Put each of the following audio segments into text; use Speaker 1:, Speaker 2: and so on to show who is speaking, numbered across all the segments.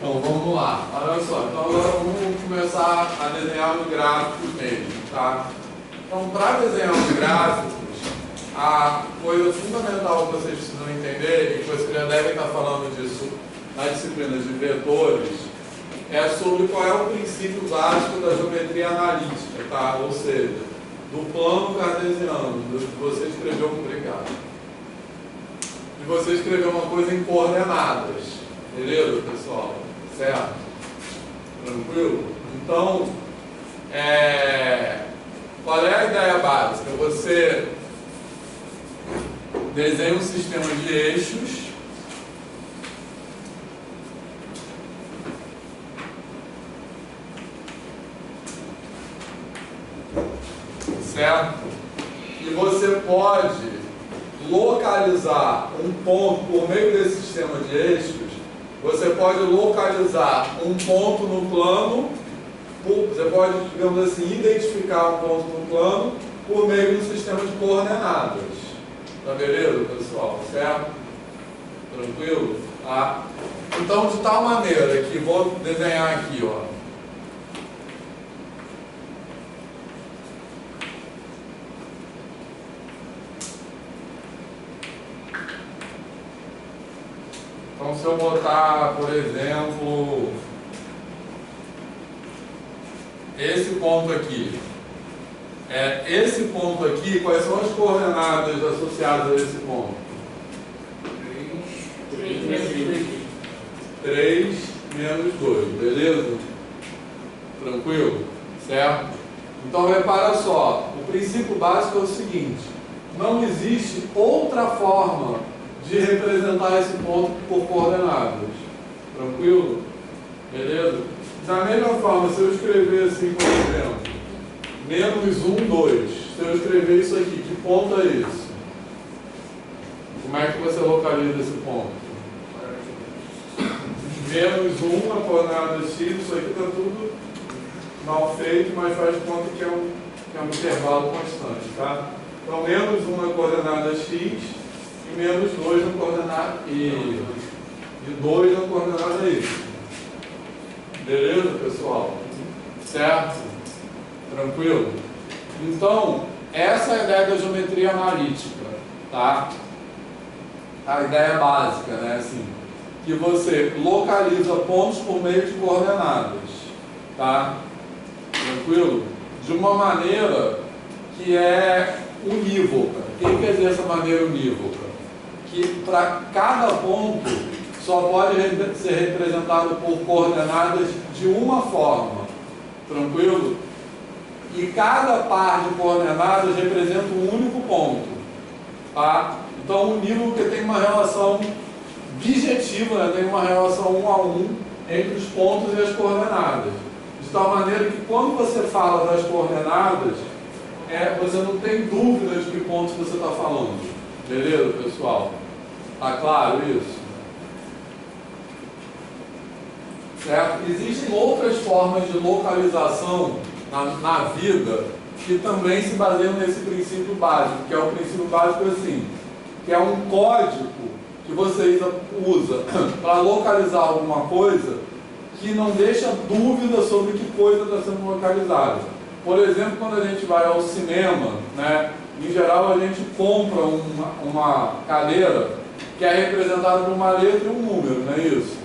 Speaker 1: Então vamos lá, olha só, então agora vamos começar a desenhar os gráficos mesmo, tá? Então para desenhar os gráficos, a coisa fundamental que vocês precisam entender, e que vocês já devem estar falando disso na disciplina de vetores, é sobre qual é o princípio básico da geometria analítica, tá? Ou seja, do plano cartesiano, de você escrever de você escrever uma coisa em coordenadas, beleza, pessoal? Certo? Tranquilo? Então, qual é a ideia básica? Você desenha um sistema de eixos certo? E você pode localizar um ponto por meio desse sistema de eixos. Você pode localizar um ponto no plano, você pode, digamos assim, identificar um ponto no plano por meio do sistema de coordenadas. Tá beleza, pessoal? Certo? Tranquilo? Tá? Então, de tal maneira que vou desenhar aqui, ó. Então, se eu botar, por exemplo, esse ponto aqui, quais são as coordenadas associadas a esse ponto? 3 menos 2, beleza? Tranquilo? Certo? Então, repara só, o princípio básico é o seguinte: não existe outra forma de representar esse ponto por coordenadas. Tranquilo? Beleza? Da mesma forma, se eu escrever assim, por exemplo, menos 1, 2, se eu escrever isso aqui, que ponto é isso? Como é que você localiza esse ponto? Menos 1, a coordenada x, isso aqui está tudo mal feito, mas faz de conta que é um intervalo constante, tá? Então, menos 1 a coordenada x, e menos 2 na coordenada e 2 na coordenada y. Beleza, pessoal? Certo? Tranquilo? Então, essa é a ideia da geometria analítica, tá? A ideia básica, né? Assim, que você localiza pontos por meio de coordenadas, tá? Tranquilo? De uma maneira que é unívoca. O que quer dizer essa maneira unívoca? Que para cada ponto só pode ser representado por coordenadas de uma forma, tranquilo? E cada par de coordenadas representa um único ponto, tá? Então, unívoco que tem uma relação bijetiva, né? Tem uma relação 1 a 1 entre os pontos e as coordenadas, de tal maneira que quando você fala das coordenadas, você não tem dúvida de que pontos você está falando. Beleza, pessoal? Tá claro isso? Certo? Existem outras formas de localização na vida que também se baseiam nesse princípio básico, que é o princípio básico assim, que é um código que você usa para localizar alguma coisa que não deixa dúvida sobre que coisa está sendo localizada. Por exemplo, quando a gente vai ao cinema, né? Em geral, a gente compra uma cadeira que é representada por uma letra e um número, não é isso?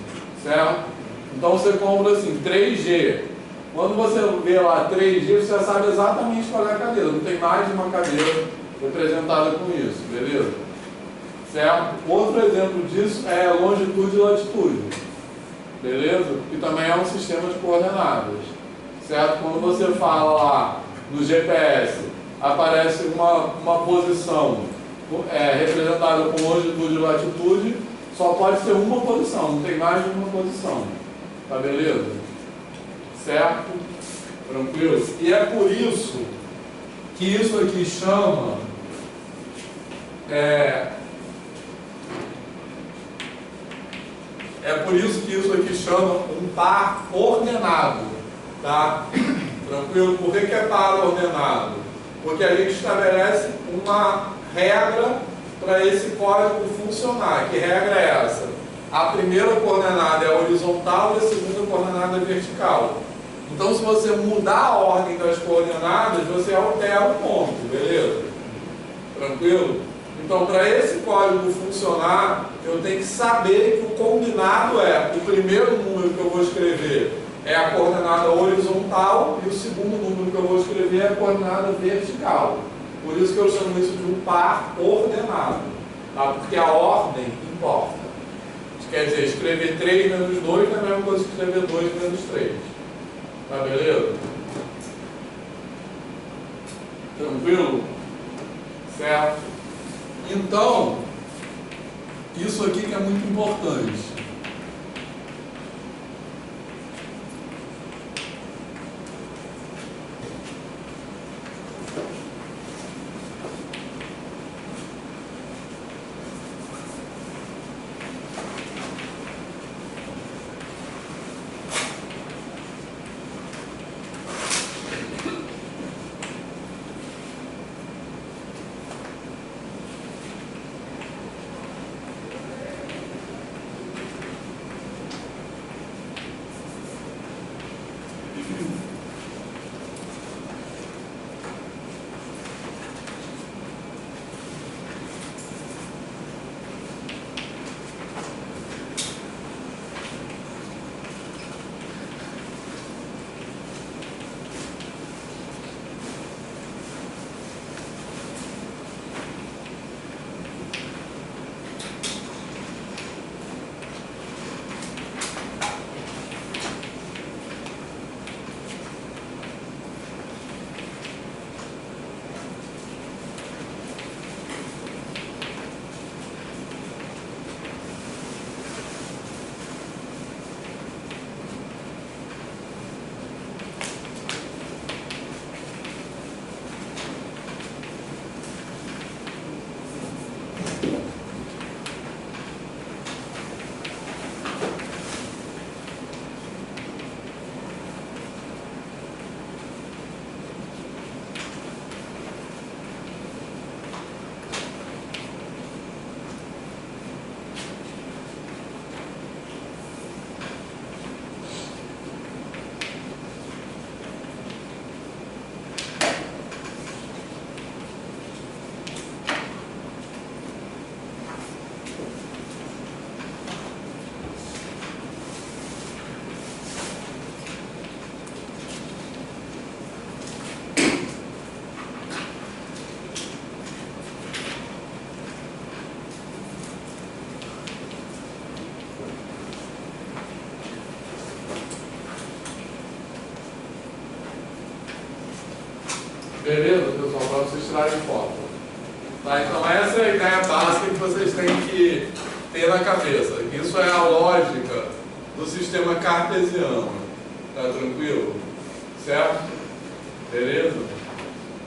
Speaker 1: Certo? Então, você compra assim, 3G. Quando você vê lá 3G, você já sabe exatamente qual é a cadeira. Não tem mais de uma cadeira representada com isso, beleza? Certo? Outro exemplo disso é longitude e latitude. Beleza? Que também é um sistema de coordenadas. Certo? Quando você fala lá no GPS, aparece uma posição representada por longitude e latitude, só pode ser uma posição, não tem mais de uma posição. Tá beleza? Certo? Tranquilo? E é por isso que isso aqui chama por isso que isso aqui chama um par ordenado, tá? Tranquilo? Por que é par ordenado? Porque a gente estabelece uma regra para esse código funcionar. Que regra é essa? a primeira coordenada é horizontal e a segunda coordenada é vertical. Então, se você mudar a ordem das coordenadas, você altera o ponto, beleza? Tranquilo? Então, para esse código funcionar, eu tenho que saber que o combinado é, o primeiro número que eu vou escrever é a coordenada horizontal e o segundo número que eu vou escrever é a coordenada vertical. Por isso que eu chamo isso de um par ordenado, tá? Porque a ordem importa. Quer dizer, escrever 3 menos 2 não é a mesma coisa que escrever 2 menos 3. Tá beleza? Tranquilo? Certo? Então, isso aqui que é muito importante. Beleza, pessoal? Para vocês tirarem foto. Tá? Então essa é a ideia básica que vocês têm que ter na cabeça. Isso é a lógica do sistema cartesiano. Tá tranquilo? Certo? Beleza?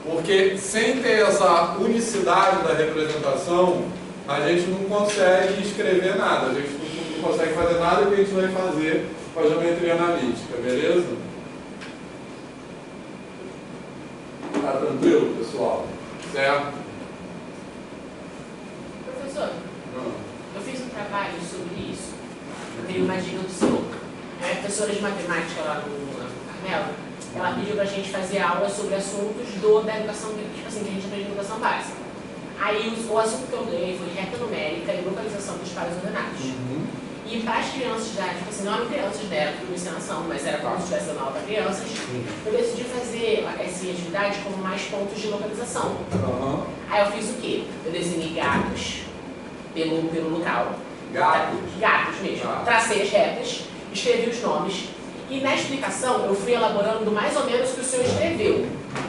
Speaker 1: Porque sem ter essa unicidade da representação, a gente não consegue escrever nada. A gente não consegue fazer nada que a gente vai fazer com a geometria analítica. Beleza? Tá tranquilo, pessoal? Certo?
Speaker 2: Professor, eu fiz um trabalho sobre isso. Eu tenho uma dica do senhor. A professora de matemática lá no Carmelo, ela pediu pra gente fazer aula sobre assuntos da educação, tipo assim, que a gente aprende na educação básica. Aí o assunto que eu dei foi reta numérica e localização dos pares ordenados. E para as crianças tipo assim, não eram crianças, né, era por ensinação, mas era como se estivesse dando aula para crianças, eu decidi fazer essa atividade como mais pontos de localização. Aí eu fiz o quê? Eu desenhei gatos pelo local.
Speaker 1: Gatos?
Speaker 2: Gatos mesmo. Tracei as retas, escrevi os nomes, e na explicação eu fui elaborando mais ou menos o que o senhor escreveu.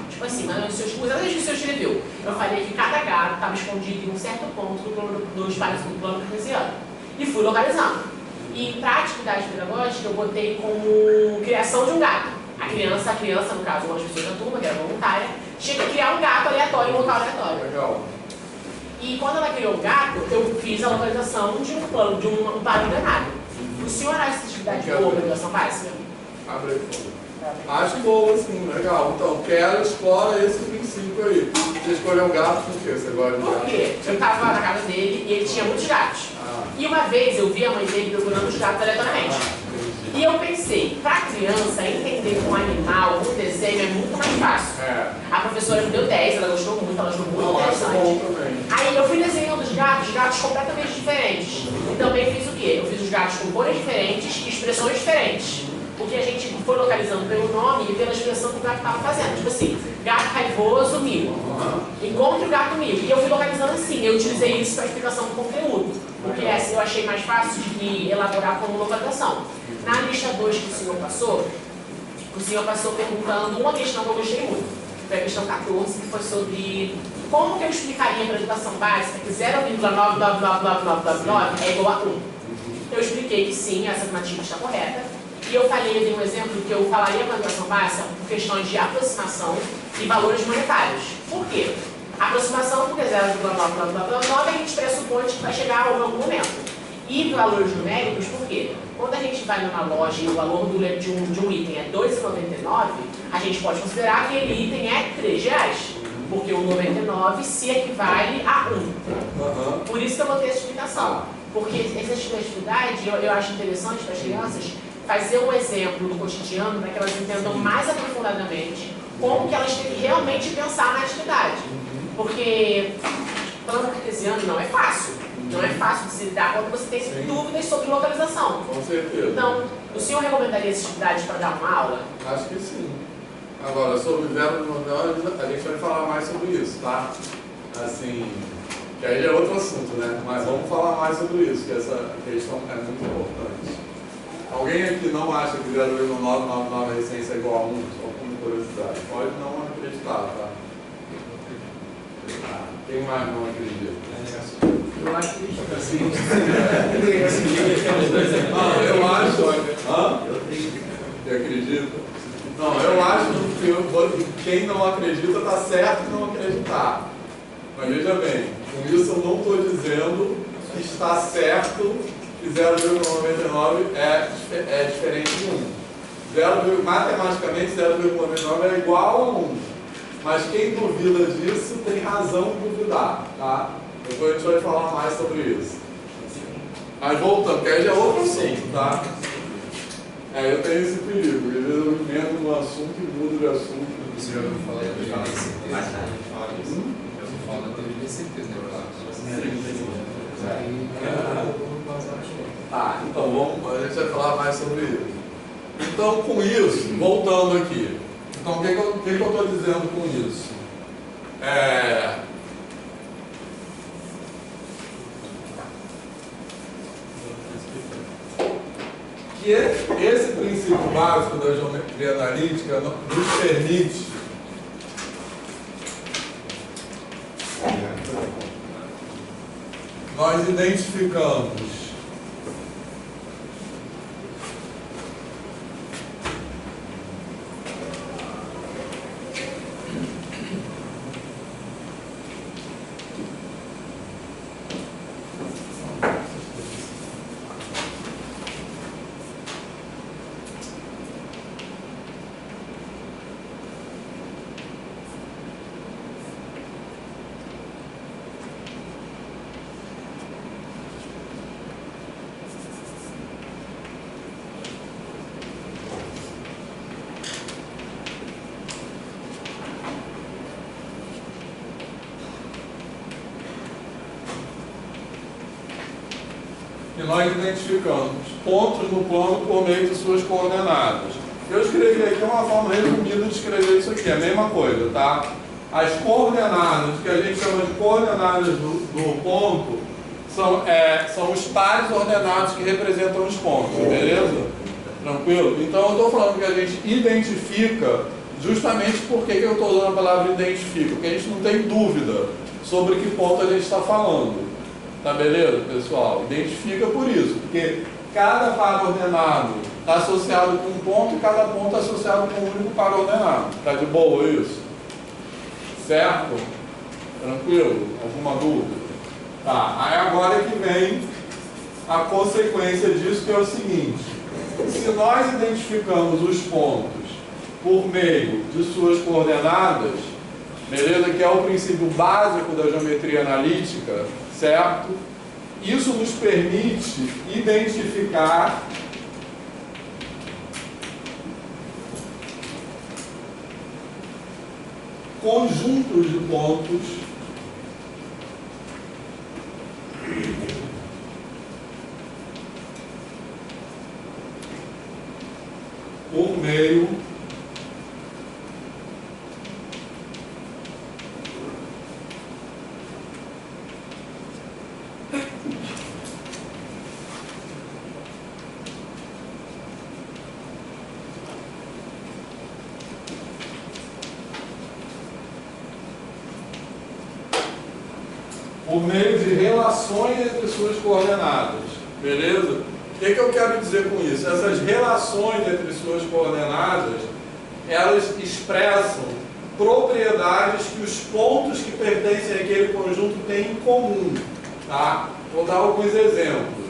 Speaker 2: Tipo assim, mas exatamente o que o senhor escreveu. Eu falei que cada gato estava escondido em um certo ponto dos pares do plano cartesiano. E fui localizando. E para a atividade pedagógica eu botei como criação de um gato. A criança, no caso, uma das pessoas da turma, que era voluntária, tinha que criar um gato aleatório em um local aleatório.
Speaker 1: Legal.
Speaker 2: E quando ela criou o gato, eu fiz a localização de um plano, de um par ordenado. O senhor acha essa atividade boa para educação básica?
Speaker 1: Abre aí, por favor. Acho boa, sim, legal. Então, quero explorar esse princípio aí. Você escolheu um gato por quê? Você gosta de gato?
Speaker 2: Por quê? Eu estava na casa dele e ele tinha muitos gatos. E uma vez eu vi a mãe dele procurando os gatos aleatoriamente. E eu pensei, para a criança entender um animal, um desenho é muito mais fácil. A professora me deu 10, ela gostou muito, ela achou muito interessante. Aí eu fui desenhando os gatos completamente diferentes. E também fiz o quê? Eu fiz os gatos com cores diferentes e expressões diferentes. Porque a gente foi localizando pelo nome e pela expressão que o gato estava fazendo. Tipo assim, gato raivoso, mil. Encontre o gato mil. E eu fui localizando assim, eu utilizei isso para a explicação do conteúdo. Porque essa eu achei mais fácil de elaborar como localização. Na lista 2 que o senhor passou perguntando uma questão que eu gostei muito. Foi a questão 14, que foi sobre como que eu explicaria para a educação básica que 0,99999 é igual a 1. Eu expliquei que sim, essa afirmativa está correta. E eu dei um exemplo que eu falaria para a educação básica por questões de aproximação e valores monetários. Por quê? Aproximação, porque 0,99999 a gente pressupõe que vai chegar a algum momento. E valores numéricos, por quê? Quando a gente vai numa loja e o valor de um item é R$ 2,99, a gente pode considerar que aquele item é R$3, porque o 99 se equivale a 1. Por isso que eu vou ter essa explicação. Porque essa atividade eu acho interessante para as crianças fazer um exemplo do cotidiano para que elas entendam mais aprofundadamente como que elas têm que realmente pensar na atividade. Porque plano cartesiano não é fácil. Não é fácil de se lidar quando você tem dúvidas sobre localização.
Speaker 1: Com certeza.
Speaker 2: Então, o senhor recomendaria essa atividade para dar uma aula?
Speaker 1: Acho que sim. Agora, sobre o 0,99, a gente vai falar mais sobre isso, tá? Assim, que aí é outro assunto, né? Mas vamos falar mais sobre isso, que essa questão é muito importante. Alguém aqui não acha que 0,999 a essência é igual a 1? Só com curiosidade. Pode não acreditar, tá? Quem mais não acredita?
Speaker 3: Eu acho que assim.
Speaker 1: Não, eu acho. Você acredita? Não, eu acho que quem não acredita está certo em não acreditar. Mas veja bem, com isso eu não estou dizendo que está certo que 0,99 é diferente de 1. Matematicamente 0,99 é igual a 1. Mas quem duvida disso tem razão em duvidar, tá? Depois a gente vai falar mais sobre isso. Mas voltando, que aí já é outro assunto, tá? Eu tenho esse perigo, às vezes eu emendo no assunto e mudo de assunto.
Speaker 3: Você já ouviu falar de teoria de certeza? Já ouviu falar da teoria de certeza, né?
Speaker 1: Então a gente vai falar mais sobre isso. Então, com isso, voltando aqui. Então, o que eu estou dizendo com isso? Que esse princípio básico da geometria analítica nos permite nós identificamos que nós identificamos pontos no plano por meio de suas coordenadas. Eu escrevi aqui uma forma resumida de escrever isso aqui, é a mesma coisa, tá? As coordenadas, que a gente chama de coordenadas do ponto, são os pares ordenados que representam os pontos, beleza? Tranquilo? Então eu estou falando que a gente identifica, justamente porque eu estou usando a palavra identifica, porque a gente não tem dúvida sobre que ponto a gente está falando. Tá beleza, pessoal? Identifica por isso, porque cada par ordenado está associado com um ponto e cada ponto está associado com um único par ordenado. Tá de boa isso? Certo? Tranquilo? Alguma dúvida? Tá, aí agora é que vem a consequência disso, que é o seguinte: se nós identificamos os pontos por meio de suas coordenadas, beleza? Que é o princípio básico da geometria analítica, certo? Isso nos permite identificar conjuntos de pontos por meio de relações entre suas coordenadas, beleza? O que eu quero dizer com isso? Essas relações entre suas coordenadas, elas expressam propriedades que os pontos que pertencem àquele conjunto têm em comum, tá? Vou dar alguns exemplos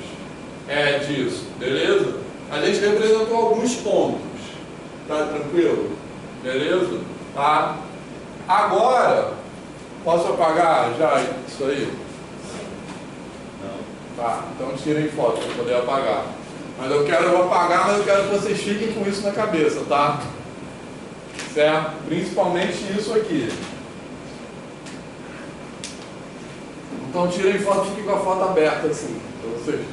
Speaker 1: disso, beleza? A gente representou alguns pontos, tá tranquilo? Beleza? Tá? Agora, posso apagar já isso aí? Tá, então tirem foto para poder apagar. Mas eu vou apagar, mas eu quero que vocês fiquem com isso na cabeça, tá? Certo? Principalmente isso aqui. Então tirem foto e fiquem com a foto aberta assim, para vocês.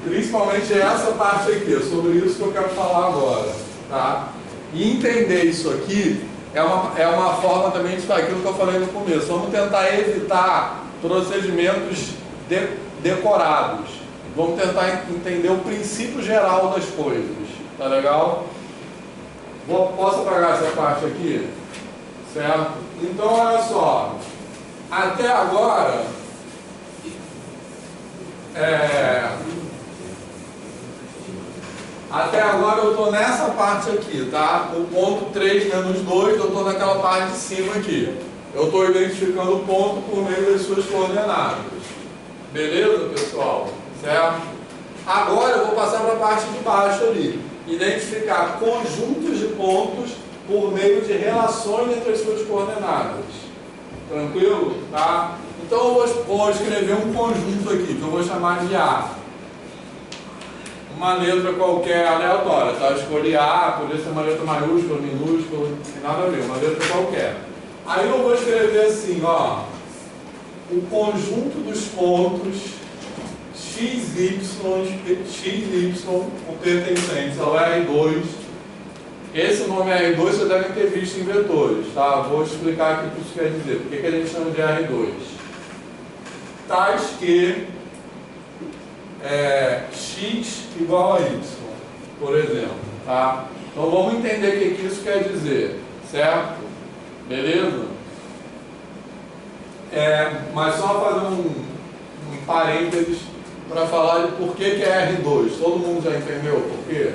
Speaker 1: Principalmente essa parte aqui, é sobre isso que eu quero falar agora, tá? E entender isso aqui é uma forma também de fazer aquilo que eu falei no começo. Vamos tentar evitar procedimentos decorados. Vamos tentar entender o princípio geral das coisas. Tá legal? Posso apagar essa parte aqui? Certo? Então, olha só. Até agora, eu estou nessa parte aqui, tá? O ponto 3 menos 2, eu estou naquela parte de cima aqui. Eu estou identificando o ponto por meio das suas coordenadas. Beleza, pessoal? Certo? Agora eu vou passar para a parte de baixo ali. Identificar conjuntos de pontos por meio de relações entre as suas coordenadas. Tranquilo? Tá? Então eu vou escrever um conjunto aqui, que eu vou chamar de A. Uma letra qualquer aleatória, tá? Eu escolhi A, poderia ser uma letra maiúscula, minúscula, não tem nada a ver, uma letra qualquer. Aí eu vou escrever assim, ó, o conjunto dos pontos x, y, pertencentes ao R2. Esse nome R2 vocês devem ter visto em vetores, tá? Vou explicar aqui o que isso quer dizer. Por que a gente chama de R2? Tais que x igual a y, por exemplo, tá? Então vamos entender o que isso quer dizer, certo? Beleza? Mas só fazer um parênteses para falar de por que é R2. Todo mundo já entendeu por quê?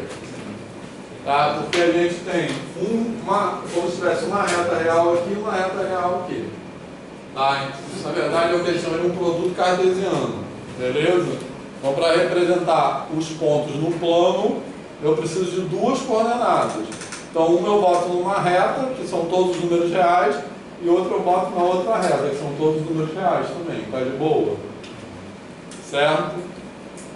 Speaker 1: Tá? Porque a gente tem como se tivesse uma reta real aqui e uma reta real aqui. Tá? Isso, na verdade, é o que eles chamam de um produto cartesiano. Beleza? Então, para representar os pontos no plano, eu preciso de duas coordenadas. Então, uma eu boto numa reta, que são todos os números reais, e outra eu boto na outra reta, que são todos os números reais também. Tá de boa? Certo?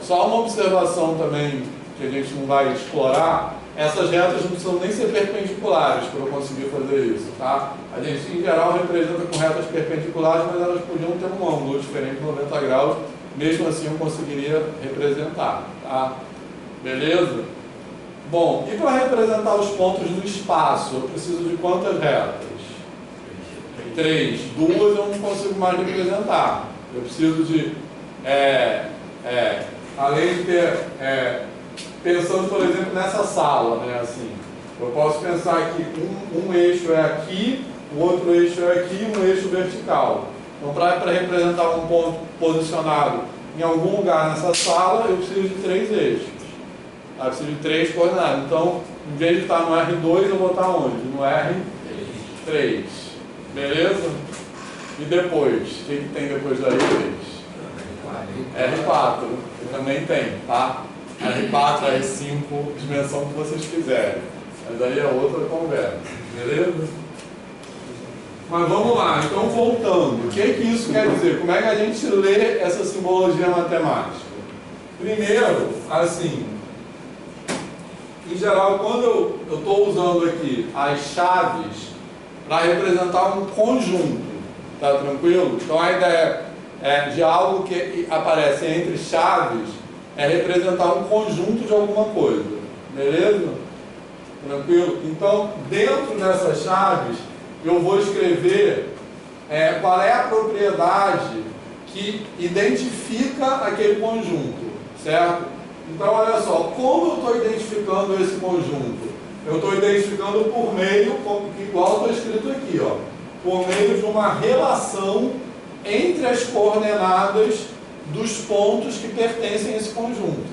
Speaker 1: Só uma observação também, que a gente não vai explorar, essas retas não precisam nem ser perpendiculares para eu conseguir fazer isso, tá? A gente, em geral, representa com retas perpendiculares, mas elas podiam ter um ângulo diferente de 90 graus, mesmo assim eu conseguiria representar, tá? Beleza? Bom, e para representar os pontos no espaço, eu preciso de quantas retas? 3. 2 eu não consigo mais representar. Eu preciso de, além de ter, pensando, por exemplo, nessa sala, né, assim, eu posso pensar que um eixo é aqui, o outro eixo é aqui e um eixo vertical. Então, para representar um ponto posicionado em algum lugar nessa sala, eu preciso de 3 eixos. Eu preciso de 3 coordenadas. Então, em vez de estar no R2, eu vou estar onde? No R3. Beleza? E depois? O que tem depois do R3? R4. Também tem, tá? R4, R5, dimensão que vocês quiserem. Mas aí é outra conversa, beleza? Mas vamos lá, então voltando, o que isso quer dizer? Como é que a gente lê essa simbologia matemática? Primeiro, assim, em geral, quando eu estou usando aqui as chaves para representar um conjunto, tá tranquilo? Então a ideia de algo que aparece entre chaves é representar um conjunto de alguma coisa, beleza? Tranquilo? Então, dentro dessas chaves, eu vou escrever qual é a propriedade que identifica aquele conjunto, certo? Então, olha só, como eu estou identificando esse conjunto? Eu estou identificando por meio, igual está escrito aqui, ó, por meio de uma relação entre as coordenadas dos pontos que pertencem a esse conjunto.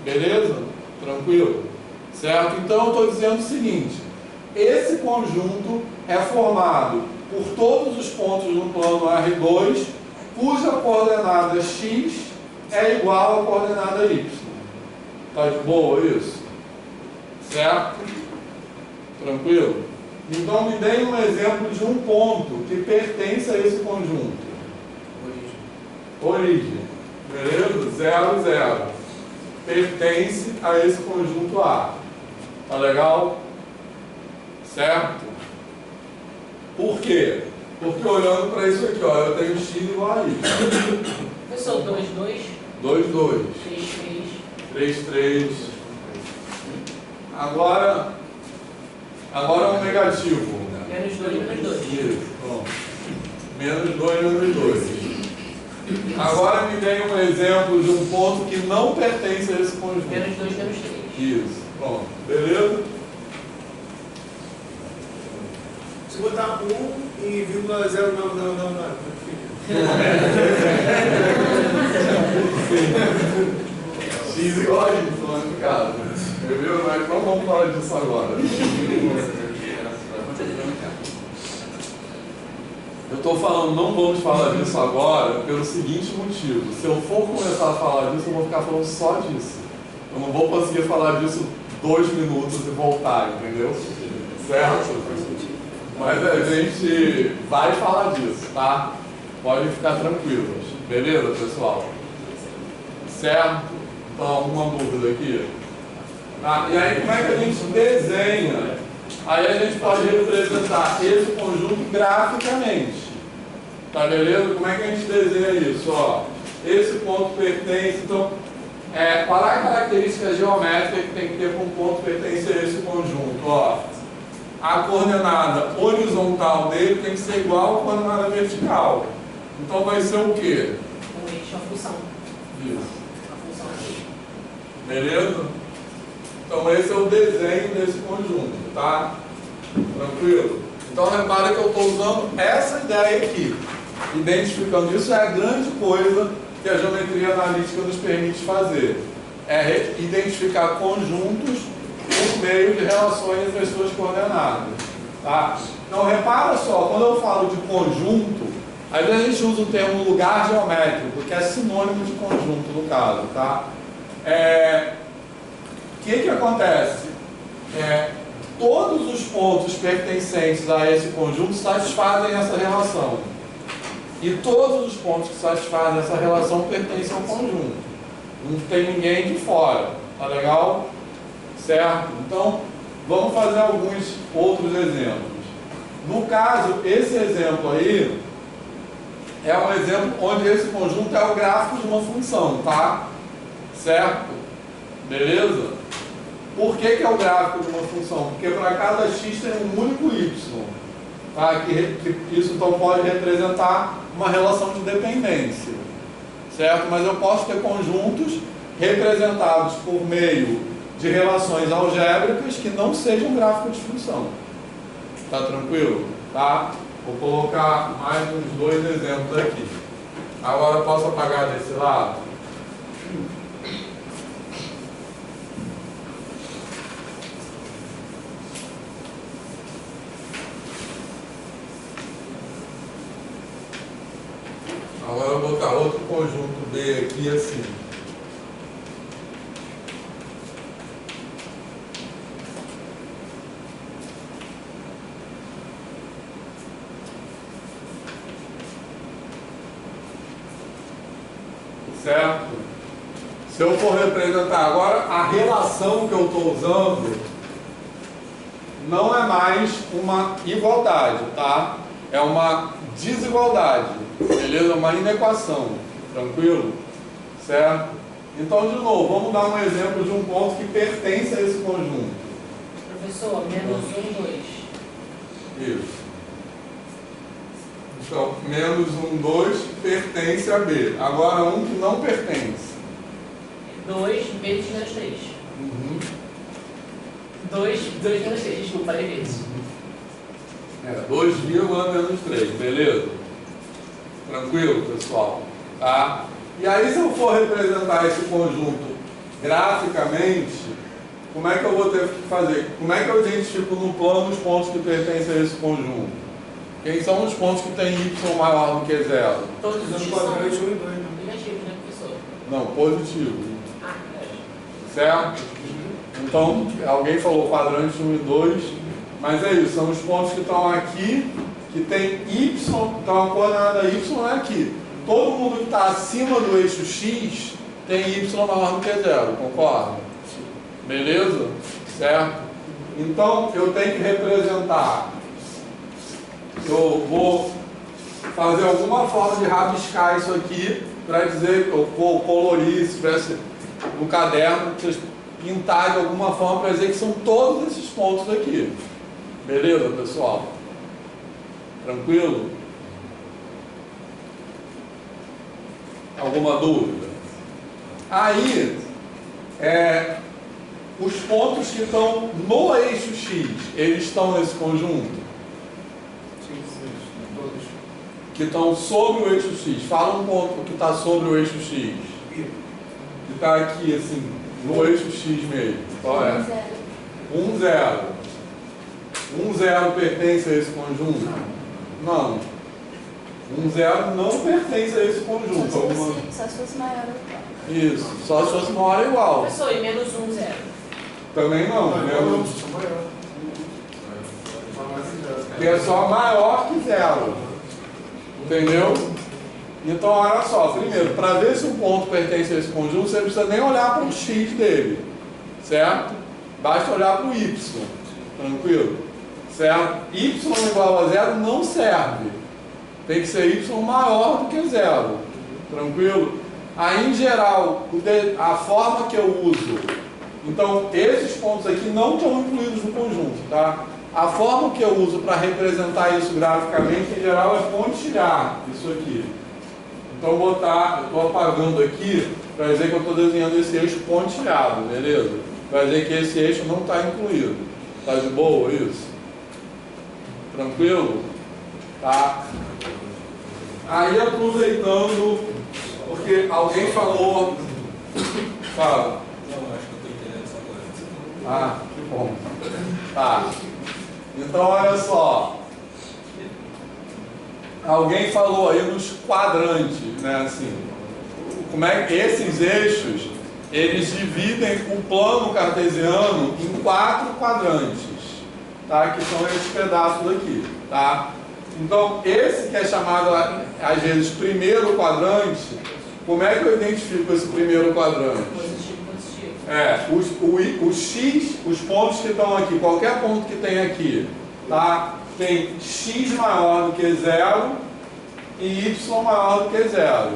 Speaker 1: Beleza? Tranquilo? Certo? Então, eu estou dizendo o seguinte, esse conjunto é formado por todos os pontos no plano R2, cuja coordenada x é igual à coordenada y. Tá de boa isso? Certo? Tranquilo? Então me dê um exemplo de um ponto que pertence a esse conjunto. Origem. Beleza? 0, 0. Pertence a esse conjunto A. Tá legal? Certo? Por quê? Porque olhando para isso aqui, ó, eu tenho x igual a y.
Speaker 2: Pessoal, 2, 2.
Speaker 1: 2, 2.
Speaker 2: 3,
Speaker 1: 3, 3. Agora é um negativo.
Speaker 2: Menos 2, menos 2.
Speaker 1: Isso, pronto. Menos 2, menos 2. Agora me dê um exemplo de um ponto que não pertence a esse conjunto.
Speaker 2: Menos 2, menos 3.
Speaker 1: Isso, pronto. Beleza?
Speaker 4: Se botar 1 e vírgula 0, não.
Speaker 1: X igual a Y, cara. Entendeu? Mas não vamos falar disso agora. Eu estou falando, não vamos falar disso agora, pelo seguinte motivo. Se eu for começar a falar disso, eu vou ficar falando só disso. Eu não vou conseguir falar disso 2 minutos e voltar, entendeu? Certo? Mas a gente vai falar disso, tá? Podem ficar tranquilos. Beleza, pessoal? Certo? Então, alguma dúvida aqui? E aí, como é que a gente desenha? Aí a gente pode representar esse conjunto graficamente. Tá beleza? Como é que a gente desenha isso? Ó, esse ponto pertence, então, qual é a característica geométrica que tem que ter para um ponto que pertence a esse conjunto? Ó, a coordenada horizontal dele tem que ser igual à coordenada vertical. Então vai ser o quê?
Speaker 2: Um eixo, a função.
Speaker 1: Isso.
Speaker 2: A função aqui.
Speaker 1: Beleza? Então esse é o desenho desse conjunto, tá? Tranquilo? Então repara que eu estou usando essa ideia aqui. Identificando isso é a grande coisa que a geometria analítica nos permite fazer. É identificar conjuntos por meio de relações entre as suas coordenadas. Tá? Então repara só, quando eu falo de conjunto, às vezes a gente usa o termo lugar geométrico, que é sinônimo de conjunto no caso. Tá? O que acontece? Todos os pontos pertencentes a esse conjunto satisfazem essa relação. E todos os pontos que satisfazem essa relação pertencem ao conjunto. Não tem ninguém de fora. Tá legal? Certo? Então, vamos fazer alguns outros exemplos. No caso, esse exemplo aí é um exemplo onde esse conjunto é o gráfico de uma função, tá? Certo? Beleza? Por que é o gráfico de uma função? Porque para cada x tem um único y. Tá? Que isso então pode representar uma relação de dependência. Certo? Mas eu posso ter conjuntos representados por meio de relações algébricas que não sejam gráfico de função. Tá tranquilo? Tá? Vou colocar mais uns 2 exemplos aqui. Agora posso apagar desse lado? Agora eu vou botar outro conjunto B aqui assim. certo? Se eu for representar agora, a relação que eu estou usando não é mais uma igualdade, tá? É uma desigualdade, beleza? Uma inequação, tranquilo? Certo? Então, de novo, vamos dar um exemplo de um ponto que pertence a esse conjunto.
Speaker 2: Professor, menos 1, 2.
Speaker 1: Isso. Então, menos 1, 2 pertence a B. Agora, um que não pertence.
Speaker 2: 2 vezes menos 3. 2 menos 3, desculpa, falei vezes.
Speaker 1: 2, menos 3, beleza? Tranquilo, pessoal? Tá? E aí, se eu for representar esse conjunto graficamente, como é que eu vou ter que fazer? Como é que eu identifico no plano os pontos que pertencem a esse conjunto? Quem são os pontos que têm y maior do que 0?
Speaker 2: Todos os
Speaker 4: Nos
Speaker 2: x
Speaker 4: quadrantes
Speaker 2: são
Speaker 4: 1 e 2, né?
Speaker 2: negativos, né, professor?
Speaker 1: Não, positivo.
Speaker 2: Ah,
Speaker 1: Certo? Então, alguém falou quadrante 1 e 2, mas é isso, são os pontos que estão aqui, que tem y, então a coordenada y é aqui. Todo mundo que está acima do eixo x tem y maior do que 0, concorda? Beleza? Certo? Então, eu tenho que representar, eu vou fazer alguma forma de rabiscar isso aqui, para dizer que eu vou colorir, se tivesse no caderno, vocês pintar de alguma forma para dizer que são todos esses pontos aqui. Beleza, pessoal? Tranquilo? Alguma dúvida? Aí, os pontos que estão no eixo X, eles estão nesse conjunto?
Speaker 4: Todos.
Speaker 1: Que estão sobre o eixo X. Fala um ponto que está sobre o eixo X. Que está aqui, assim, no eixo X mesmo. Qual é? 1, 0. 1, 0 pertence a esse conjunto? Não. 1, 0 não pertence a esse conjunto.
Speaker 5: Só se fosse maior ou igual.
Speaker 1: Isso. Só se fosse maior ou igual.
Speaker 2: Professor, e menos 1, 0.
Speaker 1: Também não.
Speaker 4: Não,
Speaker 1: Que é só maior que 0. Entendeu? Então, olha só. Primeiro, para ver se um ponto pertence a esse conjunto, você não precisa nem olhar para o x dele. Certo? Basta olhar para o y. Tranquilo? Certo? Y igual a 0 não serve. Tem que ser y maior do que 0. Tranquilo? Aí, em geral, a forma que eu uso... Então, esses pontos aqui não estão incluídos no conjunto, tá? A forma que eu uso para representar isso graficamente, em geral, é pontilhar isso aqui. Então, eu estou apagando aqui para dizer que eu estou desenhando esse eixo pontilhado, beleza? Para dizer que esse eixo não está incluído. Tá de boa isso? Tranquilo? Tá? Aí, aproveitando, porque alguém falou... Fala.
Speaker 3: Não, acho que eu estou entendendo essa coisa.
Speaker 1: Ah, que bom. Tá. Então, olha só. Alguém falou aí nos quadrantes, né? Assim, como é que esses eixos, eles dividem o plano cartesiano em 4 quadrantes, tá? Que são esses pedaços aqui, tá? Então, esse que é chamado, às vezes, primeiro quadrante, como é que eu identifico esse primeiro quadrante?
Speaker 2: Positivo.
Speaker 1: O x, os pontos que estão aqui, qualquer ponto que tem aqui, tá? Tem x maior do que 0 e y maior do que 0.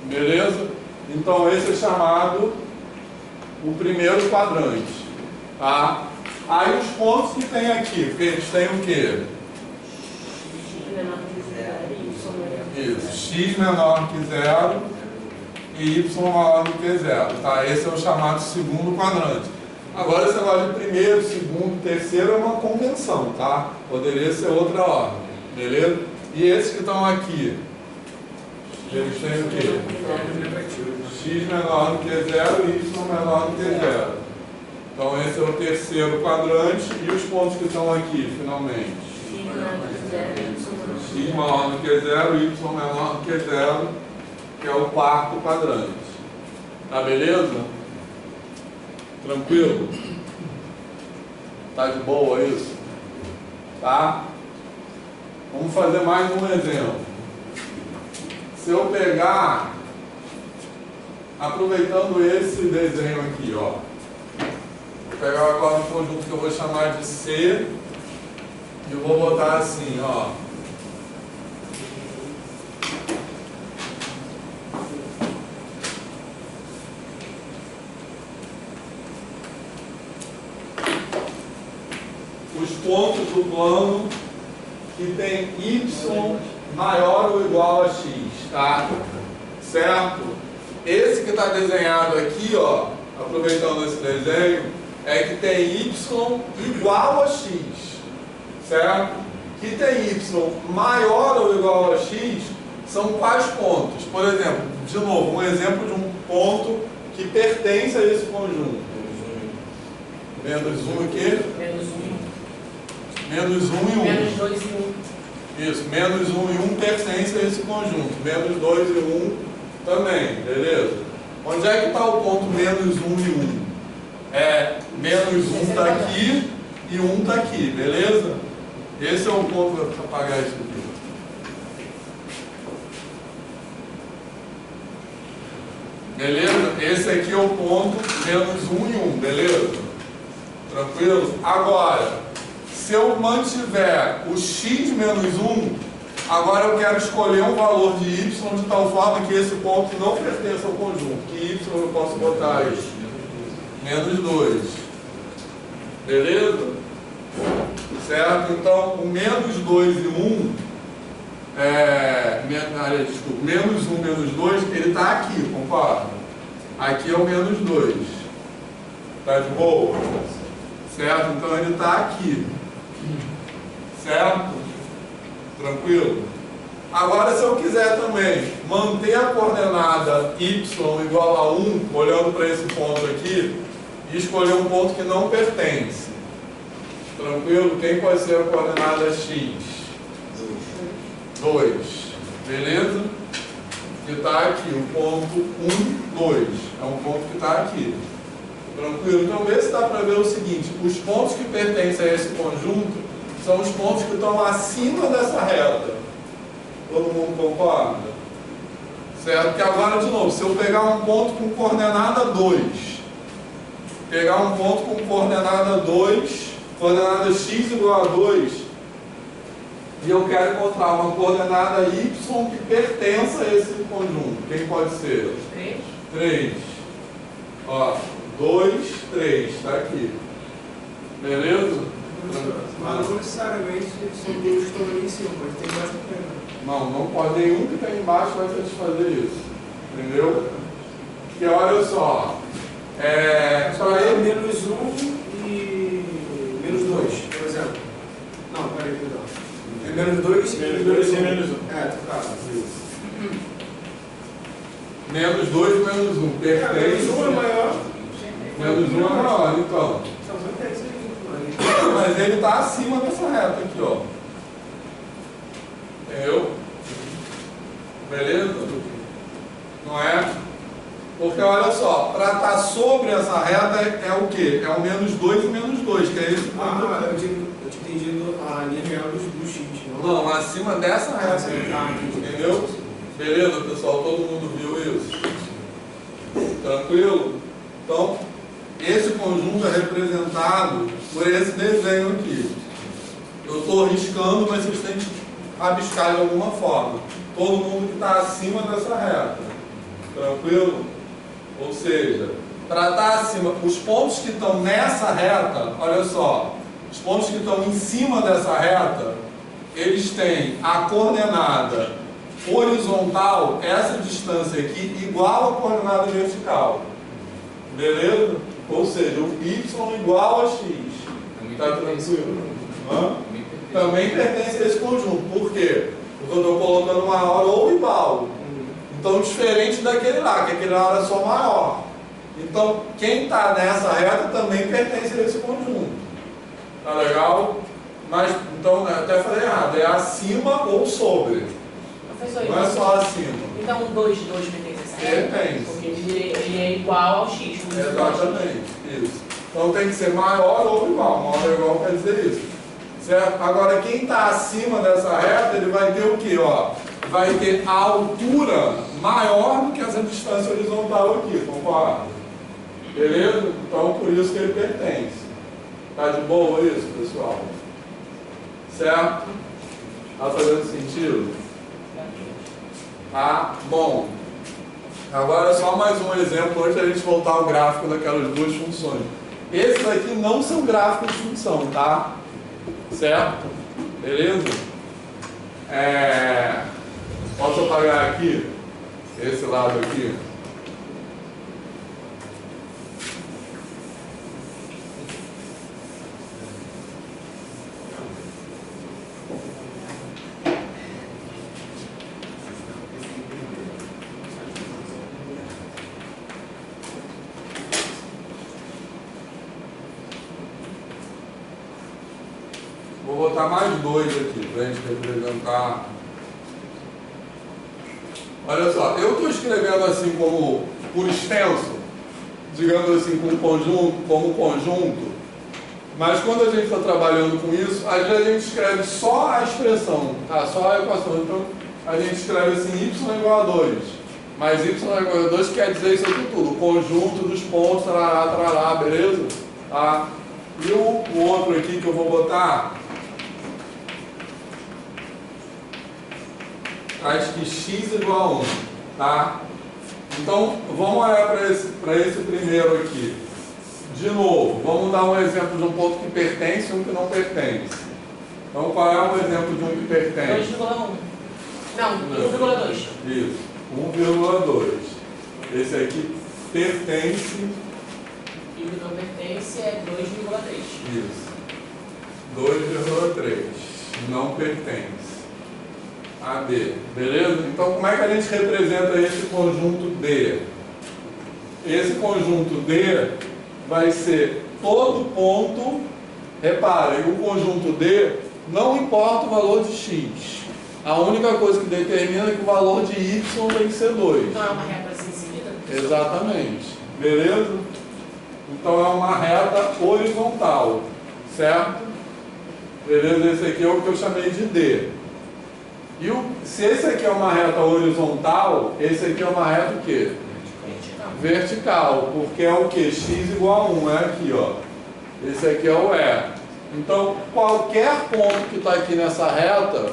Speaker 1: Beleza? Então, esse é chamado o primeiro quadrante. Tá? Aí, os pontos que tem aqui, porque eles têm o quê? Isso, x menor que 0 e y maior do que 0. Tá? Esse é o chamado segundo quadrante. Agora, esse negócio de primeiro, segundo, terceiro é uma convenção, tá? Poderia ser outra ordem, beleza? E esses que estão aqui, eles têm o quê? X menor do que 0 e y menor do que 0. Então, esse é o terceiro quadrante. E os pontos que estão aqui, finalmente? X maior do que 0 e y menor do que 0, que é o quarto quadrante. Tá beleza? Tranquilo? Tá de boa isso? Tá? Vamos fazer mais um exemplo. Se eu pegar aproveitando esse desenho aqui, ó. Vou pegar agora um conjunto que eu vou chamar de C e eu vou botar assim, ó. Os pontos do plano que tem y maior ou igual a x, tá? Certo? Esse que está desenhado aqui, ó, aproveitando esse desenho, é que tem y igual a x, certo? Que tem y maior ou igual a x são quais pontos? Por exemplo, de novo, um exemplo de um ponto que pertence a esse conjunto. Menos 1 aqui.
Speaker 2: Menos 1.
Speaker 1: Menos 1 e 1.
Speaker 2: Menos 2 e 1.
Speaker 1: Isso, menos 1 e 1 pertence a esse conjunto. Menos 2 e 1 também, beleza? Onde é que está o ponto menos 1 e 1? Menos 1 está aqui e 1 está aqui, beleza? Esse é o ponto, vou apagar isso aqui. Beleza? Esse aqui é o ponto menos 1 e 1, beleza? Tranquilo? Agora, se eu mantiver o x menos 1, agora eu quero escolher um valor de y de tal forma que esse ponto não pertença ao conjunto. Que y eu posso botar aí? Menos 2. Beleza? Certo? Então, o menos 2 e 1, menos 1, menos 2, ele está aqui, concorda? Aqui é o menos 2. Tá de boa? Certo? Então, ele está aqui. Certo? Tranquilo? Agora, se eu quiser também manter a coordenada y igual a 1, olhando para esse ponto aqui, e escolher um ponto que não pertence. Tranquilo? Quem pode ser a coordenada x? 2. Beleza? Que está aqui, o ponto 1, 2. É um ponto que está aqui. Tranquilo? Então, vê se dá para ver o seguinte: os pontos que pertencem a esse conjunto são os pontos que estão acima dessa reta. Todo mundo concorda? Certo? Que agora, de novo, se eu pegar um ponto com coordenada 2, pegar um ponto com coordenada 2, coordenada x igual a 2, e eu quero encontrar uma coordenada y que pertença a esse conjunto. Quem pode ser?
Speaker 2: 3.
Speaker 1: 3. Ó, 2, 3. Está aqui. Beleza?
Speaker 4: Mas não necessariamente são dois que estão ali em cima, pode ter mais também.
Speaker 1: Não pode. Nenhum que está embaixo vai satisfazer isso. Entendeu? Porque olha só.
Speaker 4: Só é menos 1 e menos 2, por exemplo. Não, peraí, perdão. É menos 2 e menos 1. Tá. Isso.
Speaker 1: Menos 2 e menos 1. Pertence.
Speaker 4: Menos 1 é maior.
Speaker 1: Menos 1 é maior, então. Mas ele está acima dessa reta aqui, ó. Entendeu? Beleza? Não é? Porque olha só, para estar sobre essa reta é o quê? É o menos 2 e menos 2, que é esse ponto.
Speaker 4: Eu tinha entendido a linha real do x,
Speaker 1: não, acima dessa reta. Entendeu? Beleza, pessoal? Todo mundo viu isso? Tranquilo? Então, esse conjunto é representado por esse desenho aqui. Eu estou riscando, mas vocês têm que rabiscar de alguma forma. Todo mundo que está acima dessa reta. Tranquilo? Ou seja, para estar acima, os pontos que estão nessa reta, olha só, os pontos que estão em cima dessa reta, eles têm a coordenada horizontal, essa distância aqui, igual à coordenada vertical. Beleza? Ou seja, o y igual a x. Está tranquilo? Também pertence a esse conjunto. Por quê? Porque eu estou colocando maior ou igual. Então, diferente daquele lá, que aquele lá era só maior. Então, quem está nessa reta também pertence a esse conjunto. Tá legal? Mas, então, até falei errado. É acima ou sobre.
Speaker 2: Professor,
Speaker 1: não é só acima.
Speaker 2: Então, 2 de 2 pertence a essa reta?
Speaker 1: Pertence.
Speaker 2: Porque ele é igual ao x.
Speaker 1: Exatamente. Isso. Então, tem que ser maior ou igual. Maior ou igual quer dizer isso. Certo? Agora, quem está acima dessa reta, ele vai ter o quê? Ó, vai ter a altura maior do que essa distância horizontal aqui, concorda? Beleza? Então, por isso que ele pertence. Tá de boa isso, pessoal? Certo? Tá fazendo sentido? Tá? Bom. Agora só mais um exemplo antes da gente voltar ao gráfico daquelas duas funções. Esses aqui não são gráficos de função, tá? Certo? Beleza? Posso apagar aqui? Esse lado aqui. Vou botar mais dois aqui para a gente representar. Olha só, eu estou escrevendo assim como por extenso, digamos assim, como conjunto, mas quando a gente está trabalhando com isso, às vezes a gente escreve só a expressão, tá? Só a equação. Então a gente escreve assim, y igual a 2. Mas y igual a 2 quer dizer isso aqui tudo, o conjunto dos pontos, trará, trará, beleza? Tá? E o outro aqui que eu vou botar, traz que x igual a 1, tá? Então, vamos olhar para esse primeiro aqui. De novo, vamos dar um exemplo de um ponto que pertence e um que não pertence. Então, qual é um exemplo de um que pertence?
Speaker 2: 2,1. Não, 1,2.
Speaker 1: Isso, 1,2. Esse aqui pertence.
Speaker 2: E o que não pertence é 2,3.
Speaker 1: Isso. 2,3. Não pertence. AD, beleza? Então, como é que a gente representa esse conjunto D? Esse conjunto D vai ser todo ponto. Reparem, o conjunto D não importa o valor de x. A única coisa que determina é que o valor de y tem que ser 2.
Speaker 2: Então é uma reta assim seguida?
Speaker 1: Exatamente. Beleza? Então é uma reta horizontal. Certo? Beleza? Esse aqui é o que eu chamei de D. E se esse aqui é uma reta horizontal, esse aqui é uma reta o quê? Vertical. Porque é o quê? X igual a 1. É aqui, ó. Esse aqui é o E. Então, qualquer ponto que está aqui nessa reta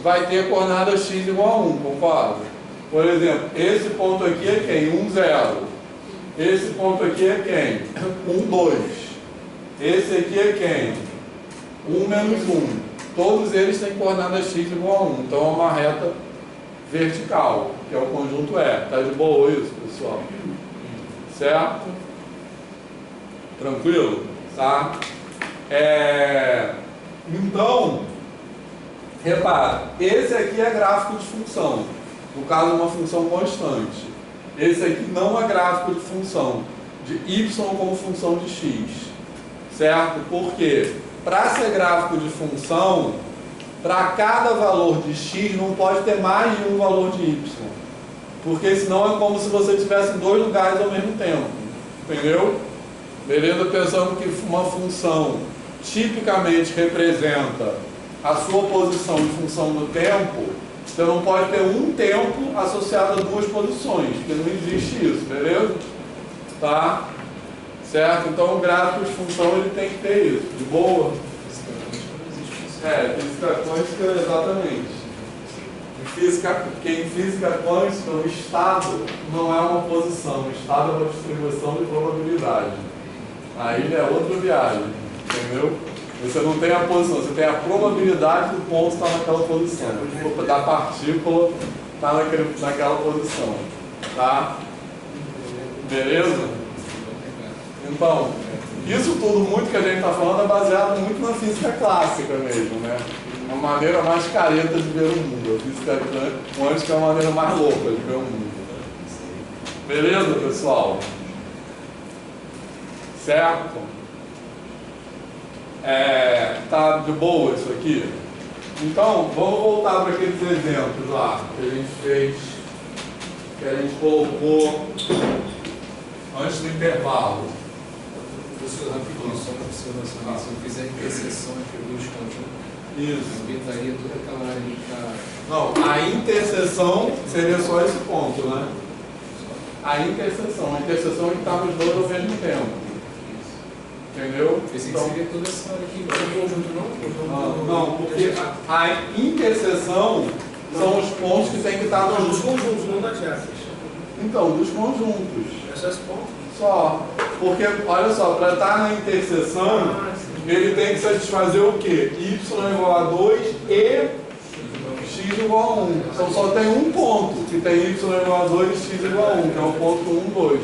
Speaker 1: vai ter a coordenada x igual a 1, concorda? Por exemplo, esse ponto aqui é quem? 1, 0. Esse ponto aqui é quem? 1, 2. Esse aqui é quem? 1 menos 1. Todos eles têm coordenada x igual a 1. Então é uma reta vertical, que é o conjunto E. Tá de boa isso, pessoal? Certo? Tranquilo? Tá? Então, repara, esse aqui é gráfico de função. No caso, uma função constante. Esse aqui não é gráfico de função de y como função de x. Certo? Por quê? Para ser gráfico de função, para cada valor de x não pode ter mais de um valor de y. Porque senão é como se você tivesse em dois lugares ao mesmo tempo. Entendeu? Beleza? Pensando que uma função tipicamente representa a sua posição em função do tempo, você não pode ter um tempo associado a duas posições, porque não existe isso, beleza? Tá? Certo? Então o gráfico de função ele tem que ter isso, de boa? Física quântica, exatamente. Porque em física quântica o estado não é uma posição, o estado é uma distribuição de probabilidade. Aí é outra viagem, entendeu? Você não tem a posição, você tem a probabilidade do ponto estar naquela posição, da partícula estar naquela posição, tá? Beleza? Então, isso tudo muito que a gente está falando é baseado muito na física clássica mesmo, né? Uma maneira mais careta de ver o mundo. A física quântica é uma maneira mais louca de ver o mundo. Beleza, pessoal? Certo? Tá de boa isso aqui? Então, vamos voltar para aqueles exemplos lá que a gente fez, que a gente colocou antes do intervalo.
Speaker 3: Professor, rapidinho, só uma observação. Se eu fizer interseção entre dois conjuntos,
Speaker 1: Isso.
Speaker 3: Evitaria toda aquela área de ficar.
Speaker 1: Não, a interseção seria só esse ponto, né? A interseção é que está nos dois ao mesmo tempo. Entendeu?
Speaker 3: Pensei que seria toda essa área aqui.
Speaker 1: Não, porque a interseção são os pontos que tem que estar
Speaker 4: Não, dos
Speaker 1: nos...
Speaker 4: conjuntos, não das retas.
Speaker 1: Então, dos conjuntos.
Speaker 4: Esses pontos.
Speaker 1: Só. Porque, olha só, para estar na interseção, ele tem que satisfazer o quê? Y igual a 2 e x igual a 1. Então só tem um ponto que tem y igual a 2 e x igual a 1, que é o ponto 1, 2.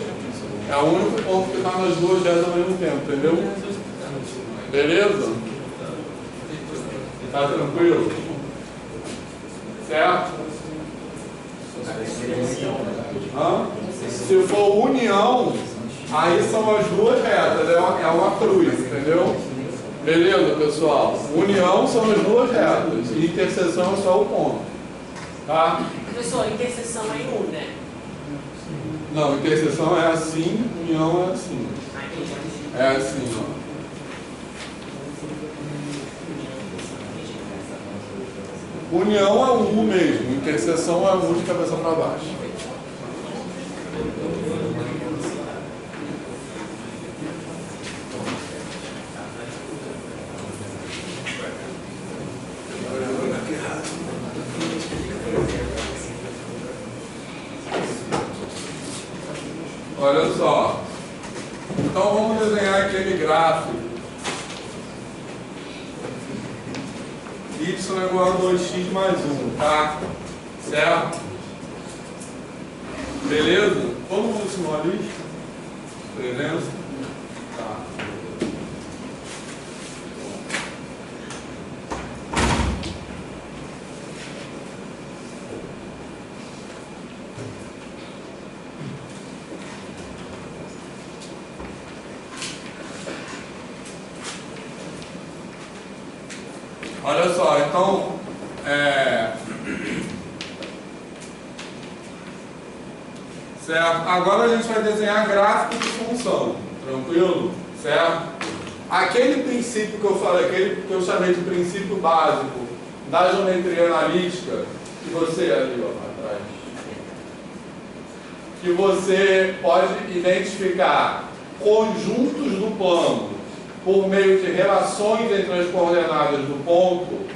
Speaker 1: É o único ponto que está nas duas retas ao mesmo tempo, entendeu? Beleza? Tá tranquilo? Certo? Hã? Se for união, aí são as duas retas, é uma cruz, entendeu? Beleza, pessoal? União são as duas retas e interseção é só o ponto. Tá?
Speaker 2: Professor, interseção é em 1, né?
Speaker 1: Não, interseção é assim, união é assim.
Speaker 2: Ah, entendi.
Speaker 1: É assim, ó. União é um mesmo, interseção é um de cabeça para baixo. Olha só. Então vamos desenhar aquele gráfico. Y é igual a 2x mais 1, tá? Certo? Beleza? Todo mundo se ali? Presença? Tá. Olha só, então, certo? Agora a gente vai desenhar gráfico de função, tranquilo? Certo? Aquele princípio que eu falei, aquele que eu chamei de princípio básico da geometria analítica, que você ali, ó, atrás, que você pode identificar conjuntos do plano por meio de relações entre as coordenadas do ponto,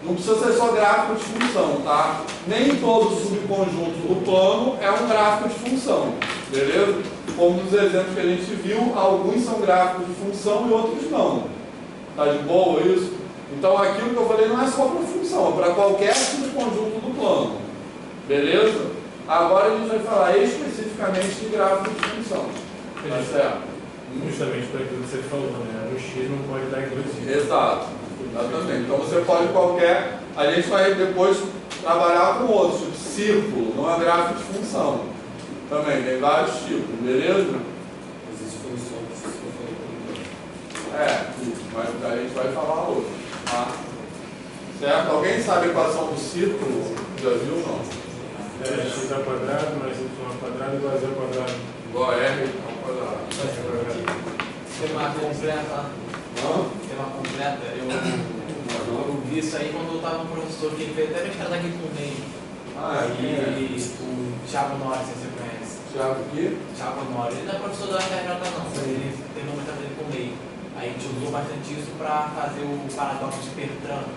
Speaker 1: não precisa ser só gráfico de função, tá? Nem todo subconjunto do plano é um gráfico de função, beleza? Como nos exemplos que a gente viu, alguns são gráficos de função e outros não. Tá de boa isso? Então aquilo que eu falei não é só para função, é para qualquer subconjunto do plano, beleza? Agora a gente vai falar especificamente de gráfico de função, tá certo?
Speaker 6: Justamente para aquilo que você falou, né? O X não pode dar em 2x.
Speaker 1: Exato, exatamente. Então você pode qualquer. A gente vai depois trabalhar com outros, tipo círculo, não é gráfico de função. Também, tem vários tipos, beleza?
Speaker 3: Existe função que você
Speaker 1: Mas a gente vai falar hoje, tá? Certo? Alguém sabe a equação do círculo? Já viu ou não?
Speaker 6: É x ao quadrado mais y ao quadrado igual a z ao quadrado.
Speaker 1: Igual a R ao quadrado.
Speaker 7: Tem uma completa.
Speaker 1: Não?
Speaker 7: Tem uma completa. Eu vi isso aí quando eu estava no professor, que ele fez até mestrado aqui com o meio.
Speaker 1: Quem é?
Speaker 7: O Thiago Nori, se você conhece.
Speaker 1: Thiago aqui?
Speaker 7: Thiago Nori. Ele não é professor da FRJ não, mas ele tem uma mestrado dele com o meio. Aí a gente usou bastante isso para fazer o paradoxo de Bertrand,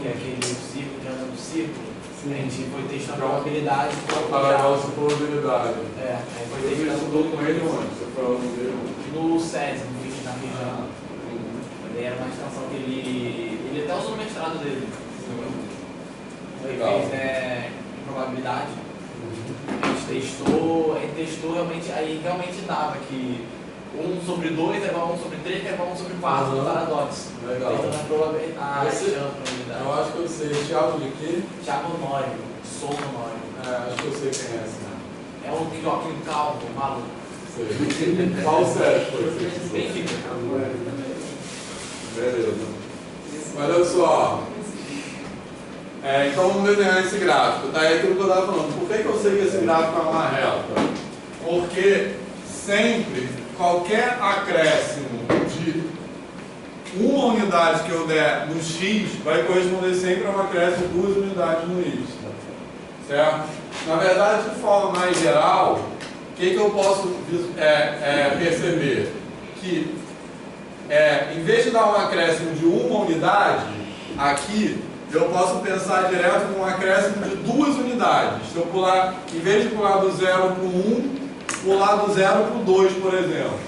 Speaker 7: que é aquele círculo, triângulo do círculo. A gente foi testando a probabilidade.
Speaker 1: Paradoxo de probabilidade.
Speaker 7: Aí foi
Speaker 1: Você
Speaker 7: testando
Speaker 1: estudou com ele onde? Você foi aluno dele onde?
Speaker 7: no SESI, no vídeo da região. Daí era uma extensão que ele até usou no mestrado dele. Ele
Speaker 1: Legal.
Speaker 7: fez probabilidade. A gente testou realmente, aí realmente dava que 1 sobre 2 é igual a 1 sobre 3, que é igual a 1 sobre 4 no paradoxo.
Speaker 1: Legal.
Speaker 7: Então na probabilidade.
Speaker 1: Eu acho que eu sei. Thiago de quê?
Speaker 7: Thiago Nori, Souza Nori.
Speaker 1: Acho que eu sei quem é esse.
Speaker 7: É um Joaquim Calvo, maluco.
Speaker 1: Sei. Qual série foi?
Speaker 7: Bem fica.
Speaker 1: Beleza. Olha só. Então vamos desenhar esse gráfico. Tá? É aquilo que eu estava falando. Por que eu sei que esse gráfico é uma reta? Porque sempre, qualquer acréscimo de uma unidade que eu der no x vai corresponder sempre a um acréscimo de 2 unidades no y. Certo? Na verdade, de forma mais geral, o que eu posso perceber? Que em vez de dar um acréscimo de uma unidade, aqui eu posso pensar direto num acréscimo de 2 unidades. Se eu pular, em vez de pular do 0 para o 1, pular do 0 para o 2, por exemplo.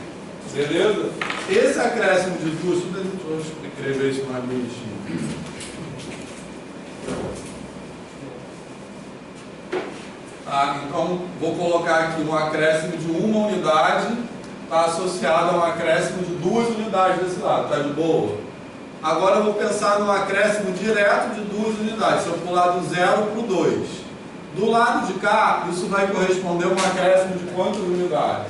Speaker 1: Beleza? Esse acréscimo de 2, deixa eu escrever isso mais bonitinho. Então, vou colocar aqui um acréscimo de uma unidade, está associado a um acréscimo de 2 unidades desse lado, está de boa? Agora eu vou pensar no acréscimo direto de 2 unidades, se eu pular do 0 para o 2. Do lado de cá, isso vai corresponder a um acréscimo de quantas unidades?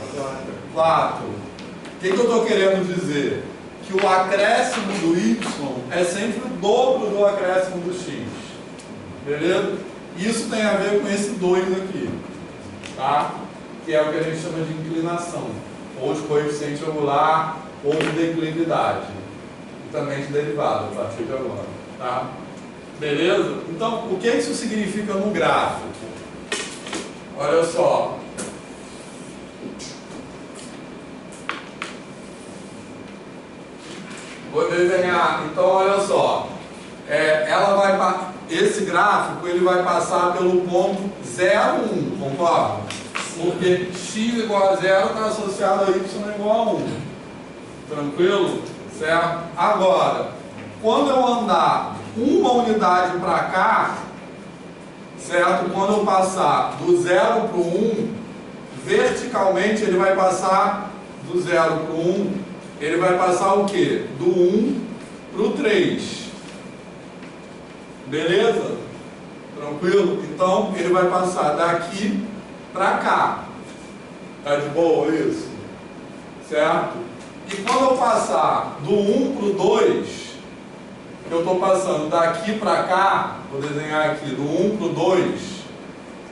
Speaker 1: 4. O que eu estou querendo dizer? Que o acréscimo do y é sempre o dobro do acréscimo do x. Beleza? Isso tem a ver com esse 2 aqui, tá? Que é o que a gente chama de inclinação, ou de coeficiente angular, ou de declividade, e também de derivada, a partir de agora, tá? Beleza? Então, o que isso significa no gráfico? Olha só. Vou desenhar, então olha só. Esse gráfico ele vai passar pelo ponto 0, 1, concorda? Porque x igual a 0 está associado a y igual a 1. Tranquilo? Certo? Agora, quando eu andar uma unidade para cá, certo? Quando eu passar do 0 para o 1, verticalmente ele vai passar do 0 para o 1, ele vai passar o quê? Do 1 para o 3. Beleza? Tranquilo? Então, ele vai passar daqui para cá. Tá de boa isso? Certo? E quando eu passar do 1 para o 2, eu estou passando daqui para cá, vou desenhar aqui, do 1 para o 2,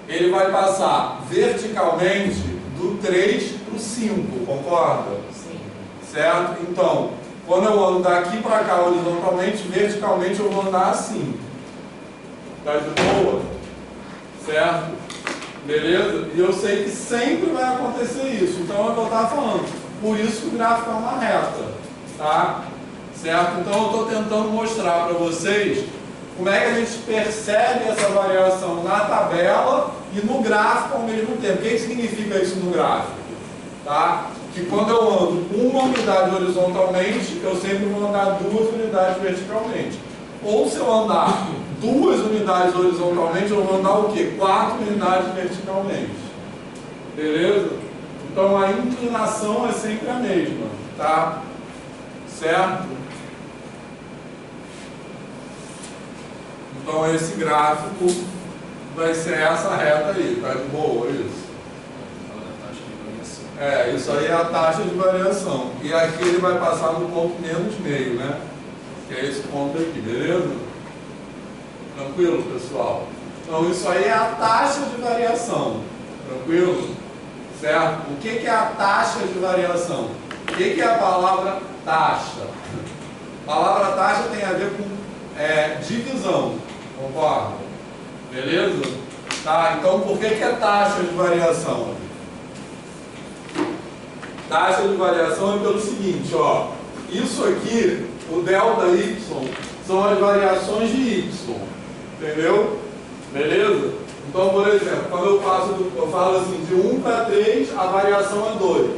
Speaker 1: ele vai passar verticalmente do 3 para o 5, concorda?
Speaker 2: Sim.
Speaker 1: Certo? Então, quando eu ando daqui para cá horizontalmente, verticalmente eu vou andar assim. Tá de boa? Certo? Beleza? E eu sei que sempre vai acontecer isso. Então é o que eu estava falando. Por isso que o gráfico é uma reta. Tá? Certo? Então eu estou tentando mostrar para vocês como é que a gente percebe essa variação na tabela e no gráfico ao mesmo tempo. O que significa isso no gráfico? Tá? Que quando eu ando uma unidade horizontalmente, eu sempre vou andar 2 unidades verticalmente. Ou se eu andar 2 unidades horizontalmente, eu vou andar o quê? 4 unidades verticalmente. Beleza? Então a inclinação é sempre a mesma, tá? Certo? Então esse gráfico vai ser essa reta aí, tá de boa isso? Isso aí é a taxa de variação. E aqui ele vai passar no ponto menos meio, né? Que é esse ponto aqui, beleza? Tranquilo, pessoal? Então isso aí é a taxa de variação. Tranquilo? Certo? O que é a taxa de variação? O que é a palavra taxa? A palavra taxa tem a ver com divisão. Concorda? Beleza? Tá? Então por que é taxa de variação? Taxa de variação é pelo seguinte, ó. Isso aqui, o delta y, são as variações de y. Entendeu? Beleza? Então, por exemplo, quando eu falo assim, de 1 para 3, a variação é 2.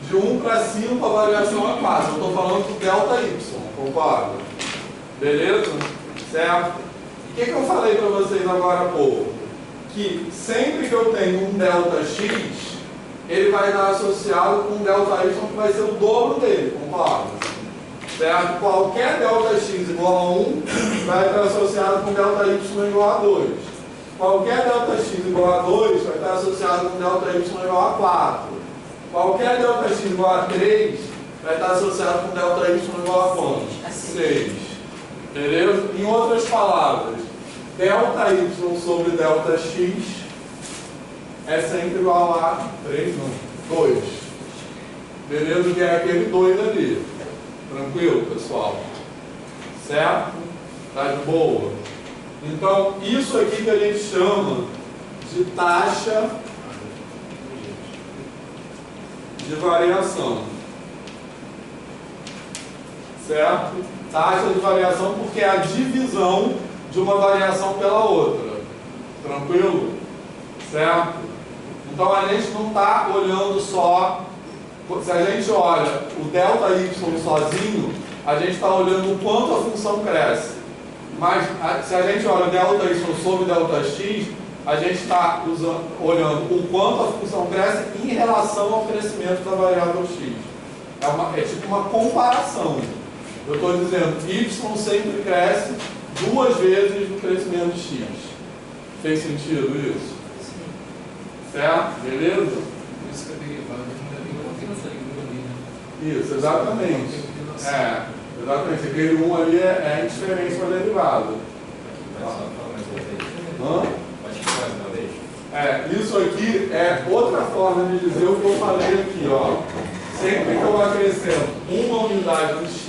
Speaker 1: De 1 para 5, a variação é 4. Eu estou falando do delta y, concorda? Beleza? Certo? E o que eu falei para vocês agora há pouco? Que sempre que eu tenho um delta x, ele vai estar associado com um delta y que vai ser o dobro dele, concorda? Certo? Qualquer delta x igual a 1 vai estar associado com delta y igual a 2. Qualquer delta x igual a 2 vai estar associado com delta y igual a 4. Qualquer delta x igual a 3 vai estar associado com delta y igual a quanto? 6. Beleza? Em outras palavras, delta y sobre delta x é sempre igual a 3, não, 2. Beleza? Que é aquele 2 ali. Tranquilo, pessoal? Certo? Tá de boa? Então, isso aqui que a gente chama de taxa de variação. Certo? Taxa de variação porque é a divisão de uma variação pela outra. Tranquilo? Certo? Então a gente não está olhando só. Se a gente olha o ΔY sozinho, a gente está olhando o quanto a função cresce. Mas se a gente olha ΔY sobre ΔX, a gente está olhando o quanto a função cresce em relação ao crescimento da variável x. É tipo uma comparação. Eu estou dizendo que y sempre cresce 2 vezes no crescimento de x. Fez sentido isso? Certo? Beleza?
Speaker 3: Por isso que eu derivado, ainda tem uma criança ali, né?
Speaker 1: Isso, exatamente. Exatamente. Aquele 1 ali é a indiferença para derivada.
Speaker 3: Pode falar mais uma vez?
Speaker 1: Isso aqui é outra forma de dizer o que eu falei aqui, ó. Sempre que eu acrescento uma unidade no x,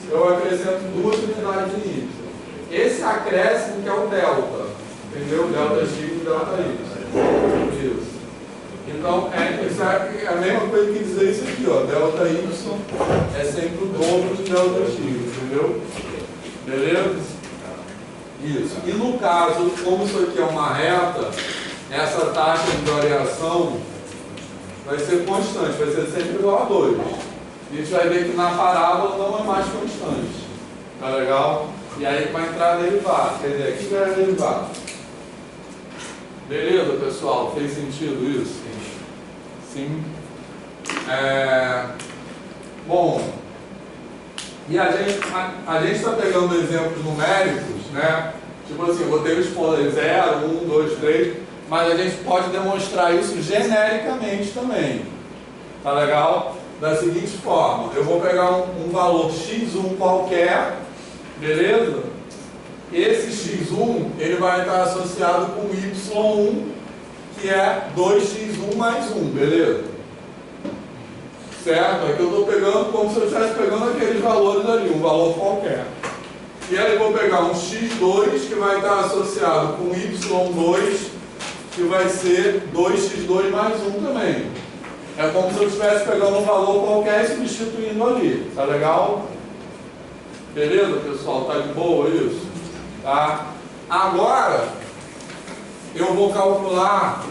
Speaker 1: eu acrescento 2 unidades em y. Esse acréscimo que é o delta, entendeu? Delta x e delta y. Isso. Então, isso é a mesma coisa que dizer isso aqui, ó. Delta y é sempre o dobro de delta x, entendeu? Beleza? Isso. E no caso, como isso aqui é uma reta, essa taxa de variação vai ser constante, vai ser sempre igual a 2. A gente vai ver que na parábola não é mais constante. Tá legal? E aí vai entrar derivado. Quer dizer, aqui vai derivado. Beleza, pessoal? Fez sentido isso? Sim. Bom, e a gente está pegando exemplos numéricos, né? Tipo assim, eu vou ter que responder 0, 1, 2, 3, mas a gente pode demonstrar isso genericamente também. Tá legal? Da seguinte forma, eu vou pegar um valor x1 qualquer, beleza? Esse x1 ele vai estar associado com y1, que é 2x1 mais 1, beleza? Certo? Aqui eu estou pegando como se eu estivesse pegando aqueles valores ali, um valor qualquer. E aí eu vou pegar um x2 que vai estar associado com y2, que vai ser 2x2 mais 1 também. É como se eu estivesse pegando um valor qualquer e substituindo ali. Tá legal? Beleza, pessoal? Tá de boa isso? Tá? Agora, eu vou calcular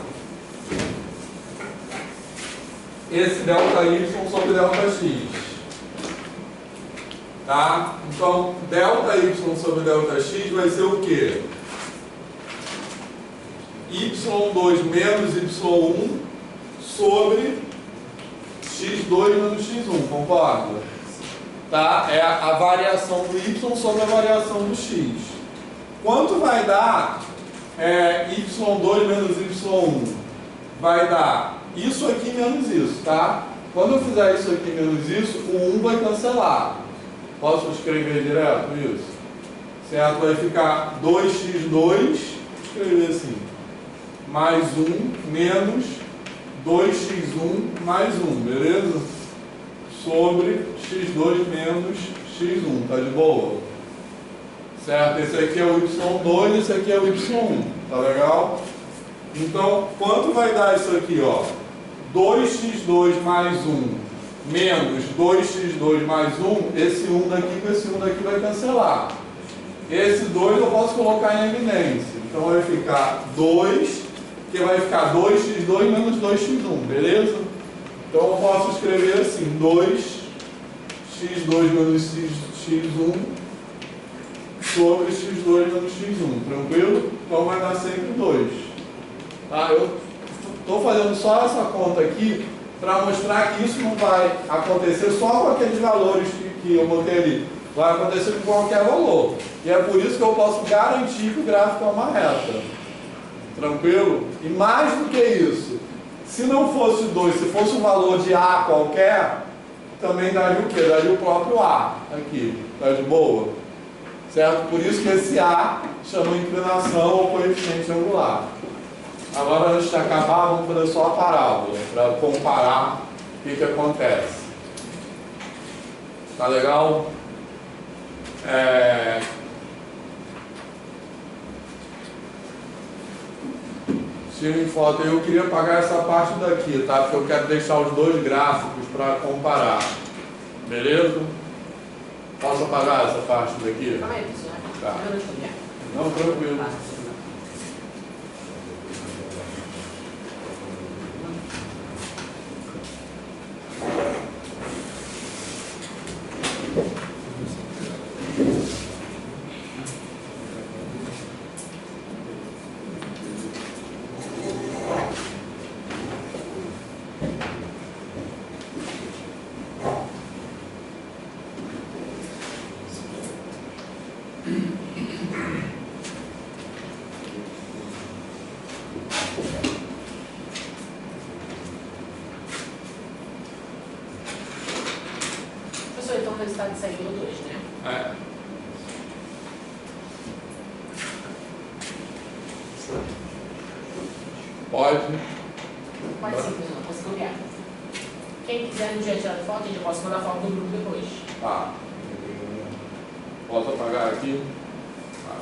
Speaker 1: esse ΔY sobre ΔX. Tá? Então, ΔY sobre ΔX vai ser o quê? y2 menos y1 sobre x2 menos x1, concorda? Tá? É a variação do y sobre a variação do x. Quanto vai dar y2 menos y1? Vai dar isso aqui menos isso, tá? Quando eu fizer isso aqui menos isso, o 1 vai cancelar. Posso escrever direto isso? Certo? Vai ficar 2x2, escrever assim, mais 1 menos 2x1 mais 1, beleza? Sobre x2 menos x1, tá de boa? Certo? Esse aqui é o y2, esse aqui é o y1, tá legal? Então, quanto vai dar isso aqui, ó? 2x2 mais 1 menos 2x2 mais 1, esse 1 daqui com esse 1 daqui vai cancelar. Esse 2 eu posso colocar em evidência. Então vai ficar 2, que vai ficar 2x2 menos 2x1, beleza? Então eu posso escrever assim, 2x2 menos x1 sobre x2 menos x1, tranquilo? Então vai dar sempre 2. Tá? Eu estou fazendo só essa conta aqui para mostrar que isso não vai acontecer só com aqueles valores que eu botei ali. Vai acontecer com qualquer valor. E é por isso que eu posso garantir que o gráfico é uma reta. Tranquilo? E mais do que isso, se não fosse 2, se fosse um valor de A qualquer, também daria o quê? Daria o próprio A aqui. Tá de boa? Certo? Por isso que esse A chama inclinação ou coeficiente angular. Agora, antes de acabar, vamos fazer só a parábola, para comparar o que acontece. Tá legal? Tira em foto. Eu queria apagar essa parte daqui, tá? Porque eu quero deixar os dois gráficos para comparar. Beleza? Posso apagar essa parte daqui?
Speaker 2: Calma aí, pessoal.
Speaker 1: Tá.
Speaker 2: Eu não estou vendo.
Speaker 1: Não, tranquilo.
Speaker 2: Professor, então o resultado saiu no 2, né?
Speaker 1: Pode.
Speaker 2: Pode sim, pessoal, posso copiar. Quem quiser no dia tirar foto, eu posso mandar foto no grupo depois.
Speaker 1: Tá. Posso apagar aqui? Tá.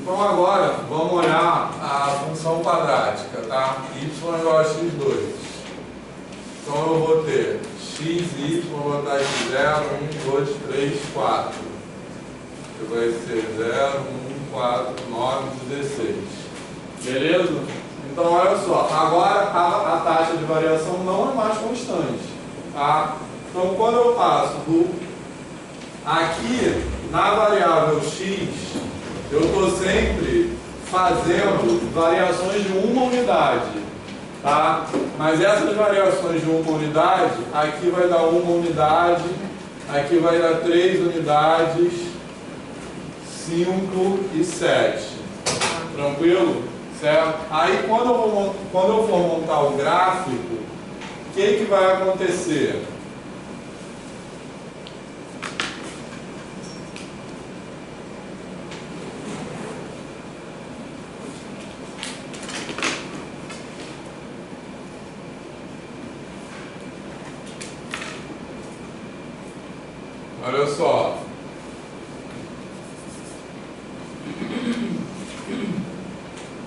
Speaker 1: Então agora vamos olhar a função quadrática, tá? Y igual a x2. Então eu vou ter xy, vou botar aqui 0, 1, 2, 3, 4. Que vai ser 0, 1, 4, 9, 16. Beleza? Então olha só, agora a taxa de variação não é mais constante, tá? Então quando eu passo aqui na variável x, eu estou sempre fazendo variações de uma unidade, tá? Mas essas variações de uma unidade, aqui vai dar uma unidade, aqui vai dar 3 unidades, 5 e 7. Tranquilo? Certo? Aí quando eu for montar o gráfico, o que vai acontecer? Olha só.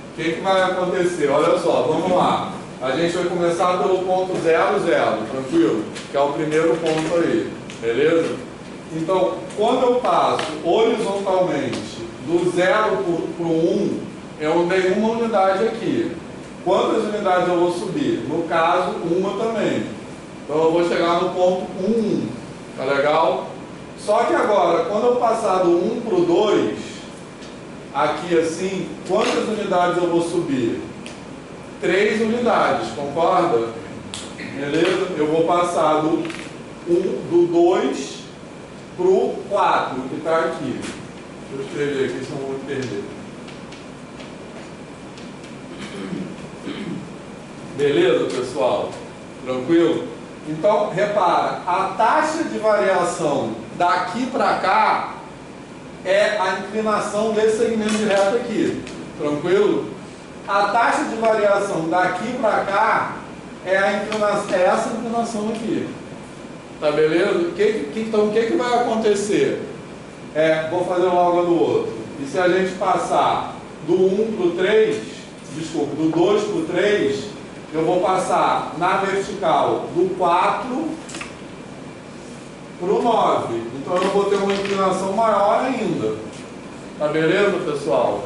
Speaker 1: O que vai acontecer? Olha só, vamos lá. A gente vai começar pelo ponto 0, 0, tranquilo? Que é o primeiro ponto aí, beleza? Então, quando eu passo horizontalmente do 0 para o 1, eu dei uma unidade aqui. Quantas unidades eu vou subir? No caso, uma também. Então eu vou chegar no ponto 1, 1. Tá legal? Só que agora, quando eu passar do 1 para o 2, aqui assim, quantas unidades eu vou subir? 3 unidades, concorda? Beleza? Eu vou passar do 2 para o 4, que está aqui. Deixa eu escrever aqui, senão eu vou me perder. Beleza, pessoal? Tranquilo? Então, repara, a taxa de variação daqui para cá é a inclinação desse segmento de reta aqui. Tranquilo? A taxa de variação daqui para cá é essa inclinação aqui. Tá beleza? Então, o que vai acontecer? Vou fazer logo a do outro. E se a gente passar do 1 para o 3, desculpa, do 2 para o 3, eu vou passar na vertical do 4 para o 9. Então eu vou ter uma inclinação maior ainda. Tá beleza, pessoal?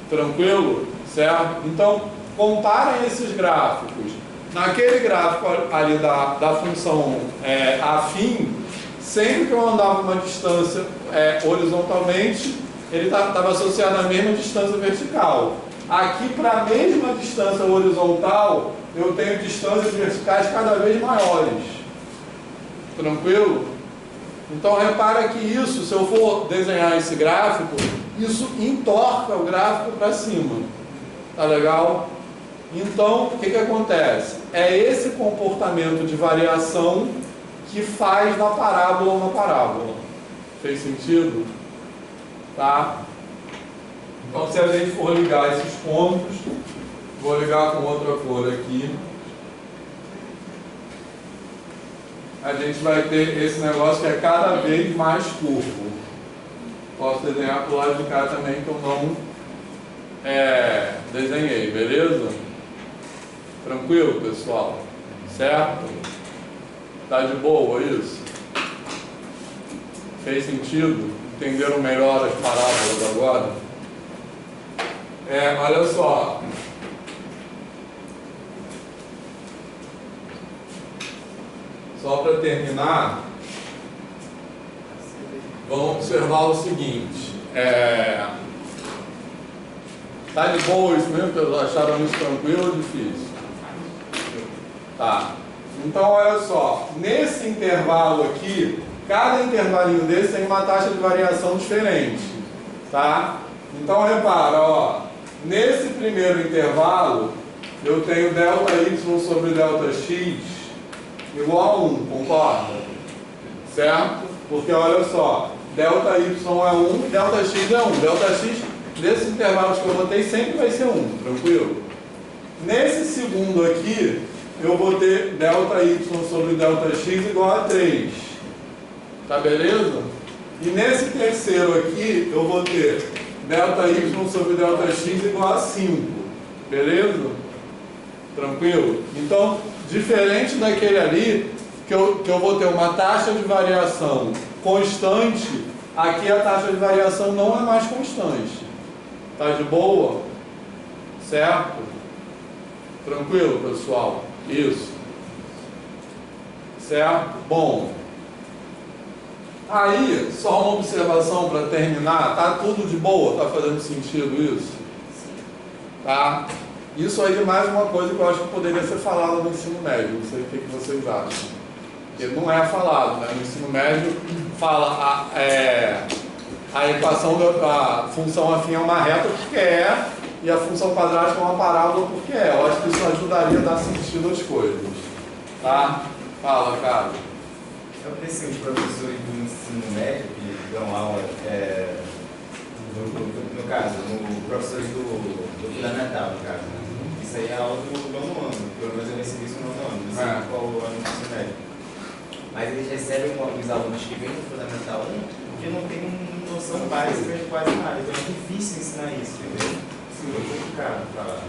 Speaker 1: Tranquilo? Certo? Então, comparem esses gráficos. Naquele gráfico ali da função afim, sempre que eu andava uma distância horizontalmente, ele estava associado à mesma distância vertical. Aqui, para a mesma distância horizontal, eu tenho distâncias verticais cada vez maiores. Tranquilo? Então, repara que isso, se eu for desenhar esse gráfico, isso entorta o gráfico para cima. Tá legal? Então, o que acontece? É esse comportamento de variação que faz na parábola uma parábola. Fez sentido? Tá? Então, se a gente for ligar esses pontos, vou ligar com outra cor aqui. a gente vai ter esse negócio que é cada vez mais curvo. Posso desenhar para o lado de cá também, que eu não desenhei, beleza? Tranquilo, pessoal? Certo? Tá de boa isso? Fez sentido? Entenderam melhor as parábolas agora? Olha só. Só para terminar, vamos observar o seguinte. Tá de boa isso mesmo? Vocês acharam isso tranquilo ou difícil? Tá. Então, olha só. Nesse intervalo aqui, cada intervalinho desse tem uma taxa de variação diferente. Tá? Então, repara, ó. Nesse primeiro intervalo, eu tenho ΔY sobre ΔX igual a 1, concorda? Certo? Porque olha só, ΔY é 1, ΔX é 1. ΔX, desses intervalos que eu botei, sempre vai ser 1, tranquilo? Nesse segundo aqui, eu vou ter ΔY sobre ΔX igual a 3. Tá beleza? E nesse terceiro aqui, eu vou ter ΔY sobre ΔX igual a 5. Beleza? Tranquilo? Então, diferente daquele ali, que eu vou ter uma taxa de variação constante, aqui a taxa de variação não é mais constante. Tá de boa? Certo? Tranquilo, pessoal? Isso. Certo? Bom. Aí, só uma observação para terminar. Tá tudo de boa? Tá fazendo sentido isso? Tá? Isso aí é mais uma coisa que eu acho que poderia ser falado no ensino médio. Não sei o que vocês acham. Porque não é falado, né? No ensino médio fala a equação da função afim é uma reta porque é, e a função quadrática é uma parábola porque é. Eu acho que isso ajudaria a dar sentido às coisas. Tá? Fala, cara.
Speaker 3: Eu pensei os professores do ensino médio que dão aula, no caso, no professores do fundamental, no caso, né? Isso aí é aula do nono ano, pelo menos eu recebi isso no nono ano, não sei qual ano do ensino médio. Mas eles recebem os alunos que vêm do fundamental 1 que não tem noção básica de quase nada, então é difícil ensinar isso, entendeu? Sim, é complicado falar.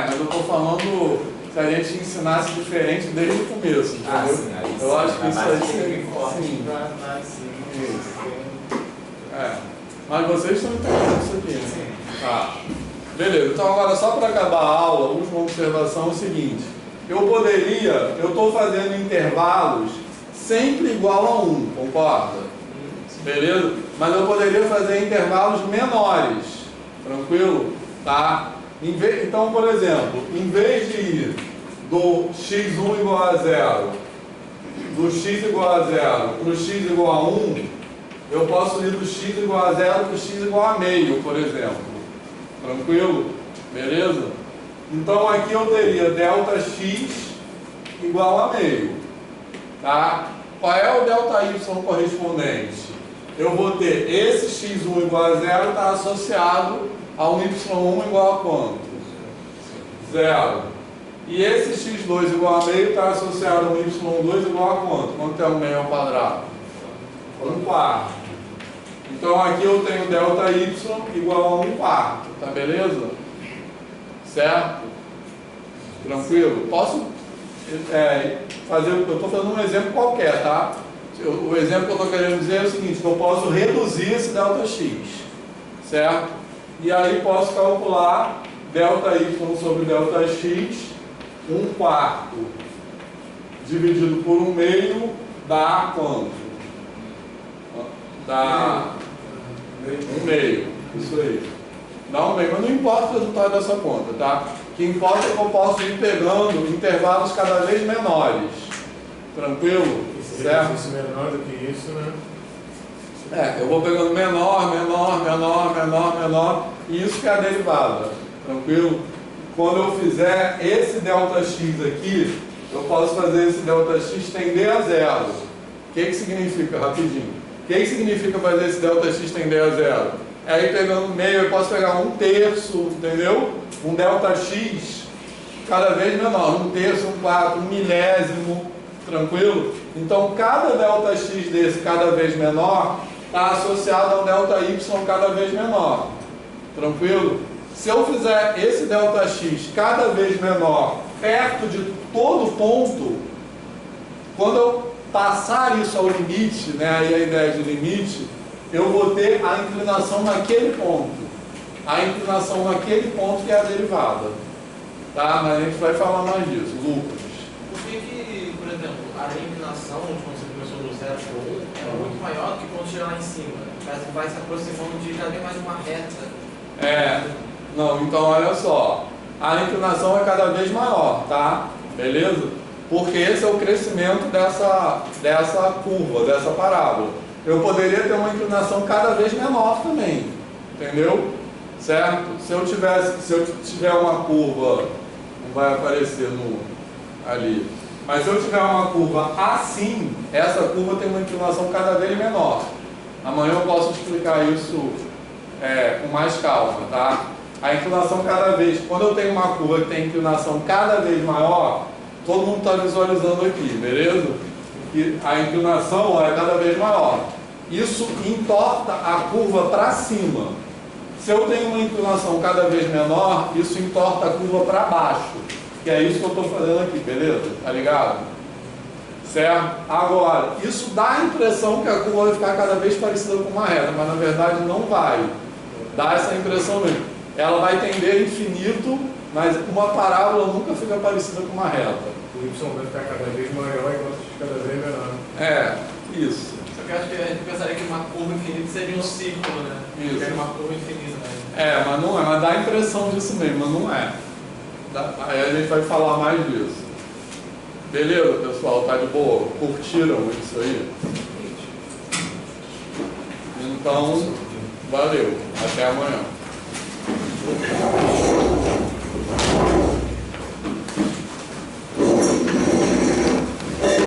Speaker 1: Mas eu estou falando se a gente ensinasse diferente desde o começo, entendeu?
Speaker 3: Sim,
Speaker 1: eu acho que isso aí
Speaker 3: seria forte.
Speaker 1: Mas vocês estão entendendo isso aqui, né? Sim. Tá. Beleza, então agora só para acabar a aula, a última observação é o seguinte. Eu estou fazendo intervalos sempre igual a 1, concorda? Beleza? Mas eu poderia fazer intervalos menores, tranquilo? Tá? Então, por exemplo, em vez de ir do x1 igual a 0, do x igual a 0 para o x igual a 1, eu posso ir do x igual a 0 para o x igual a meio, por exemplo. Tranquilo? Beleza? Então aqui eu teria ΔX igual a meio. Tá? Qual é o ΔY correspondente? Eu vou ter esse x1 igual a 0 está associado a um y1 igual a quanto? 0. E esse x2 igual a meio está associado a um y2 igual a quanto? Quanto é o meio ao quadrado? 1/4. Então aqui eu tenho ΔY igual a 1/4. Tá beleza? Certo? Tranquilo? Posso fazer... Eu estou fazendo um exemplo qualquer, tá? O exemplo que eu estou querendo dizer é o seguinte, que eu posso reduzir esse ΔX. Certo? E aí posso calcular ΔY sobre ΔX 1/4 dividido por 1/2 dá quanto? Dá 1/2. Isso aí. Dá 1/2, mas não importa o resultado dessa conta, tá? O que importa é que eu posso ir pegando intervalos cada vez menores. Tranquilo? Certo?
Speaker 6: Isso menor do que isso, né?
Speaker 1: Eu vou pegando menor, e isso que é a derivada. Tranquilo? Quando eu fizer esse ΔX aqui, eu posso fazer esse ΔX tender a 0. O que significa? Rapidinho. O que significa fazer esse ΔX tender a 0? Aí pegando meio, eu posso pegar 1/3, entendeu? Um ΔX cada vez menor, 1/3, 1/4, 1 milésimo, Tranquilo? Então, cada ΔX desse cada vez menor está associado a um ΔY cada vez menor. Tranquilo? Se eu fizer esse ΔX cada vez menor perto de todo ponto, quando eu passar isso ao limite, né, aí a ideia de limite, eu vou ter a inclinação naquele ponto. A inclinação naquele ponto que é a derivada. Tá? Mas a gente vai falar mais disso. Lucas.
Speaker 7: Por que, por exemplo, a inclinação, quando você começou do 0 para o 1, é muito maior do que quando chega lá em cima? Vai se aproximando de cada vez mais uma reta.
Speaker 1: Não, então olha só. A inclinação é cada vez maior, tá? Beleza? Porque esse é o crescimento dessa curva, dessa parábola. Eu poderia ter uma inclinação cada vez menor também. Entendeu? Certo? Se eu tiver uma curva, não vai aparecer ali, mas se eu tiver uma curva assim, essa curva tem uma inclinação cada vez menor. Amanhã eu posso explicar isso com mais calma, tá? A inclinação cada vez, quando eu tenho uma curva que tem inclinação cada vez maior, todo mundo está visualizando aqui, beleza? E a inclinação é cada vez maior. Isso entorta a curva para cima. Se eu tenho uma inclinação cada vez menor, isso entorta a curva para baixo. Que é isso que eu estou fazendo aqui, beleza? Tá ligado? Certo? Agora, isso dá a impressão que a curva vai ficar cada vez parecida com uma reta, mas na verdade não vai. Dá essa impressão mesmo. Ela vai tender a infinito, mas uma parábola nunca fica parecida com uma reta.
Speaker 6: O Y vai ficar cada vez maior enquanto fica cada vez menor.
Speaker 1: Isso.
Speaker 7: Só que eu acho que a gente pensaria que uma curva infinita seria um círculo, né?
Speaker 1: Isso.
Speaker 7: Que é uma curva infinita, né?
Speaker 1: Mas não é, mas dá a impressão disso mesmo, mas não é. Aí a gente vai falar mais disso. Beleza, pessoal? Tá de boa? Curtiram isso aí? Então, valeu. Até amanhã.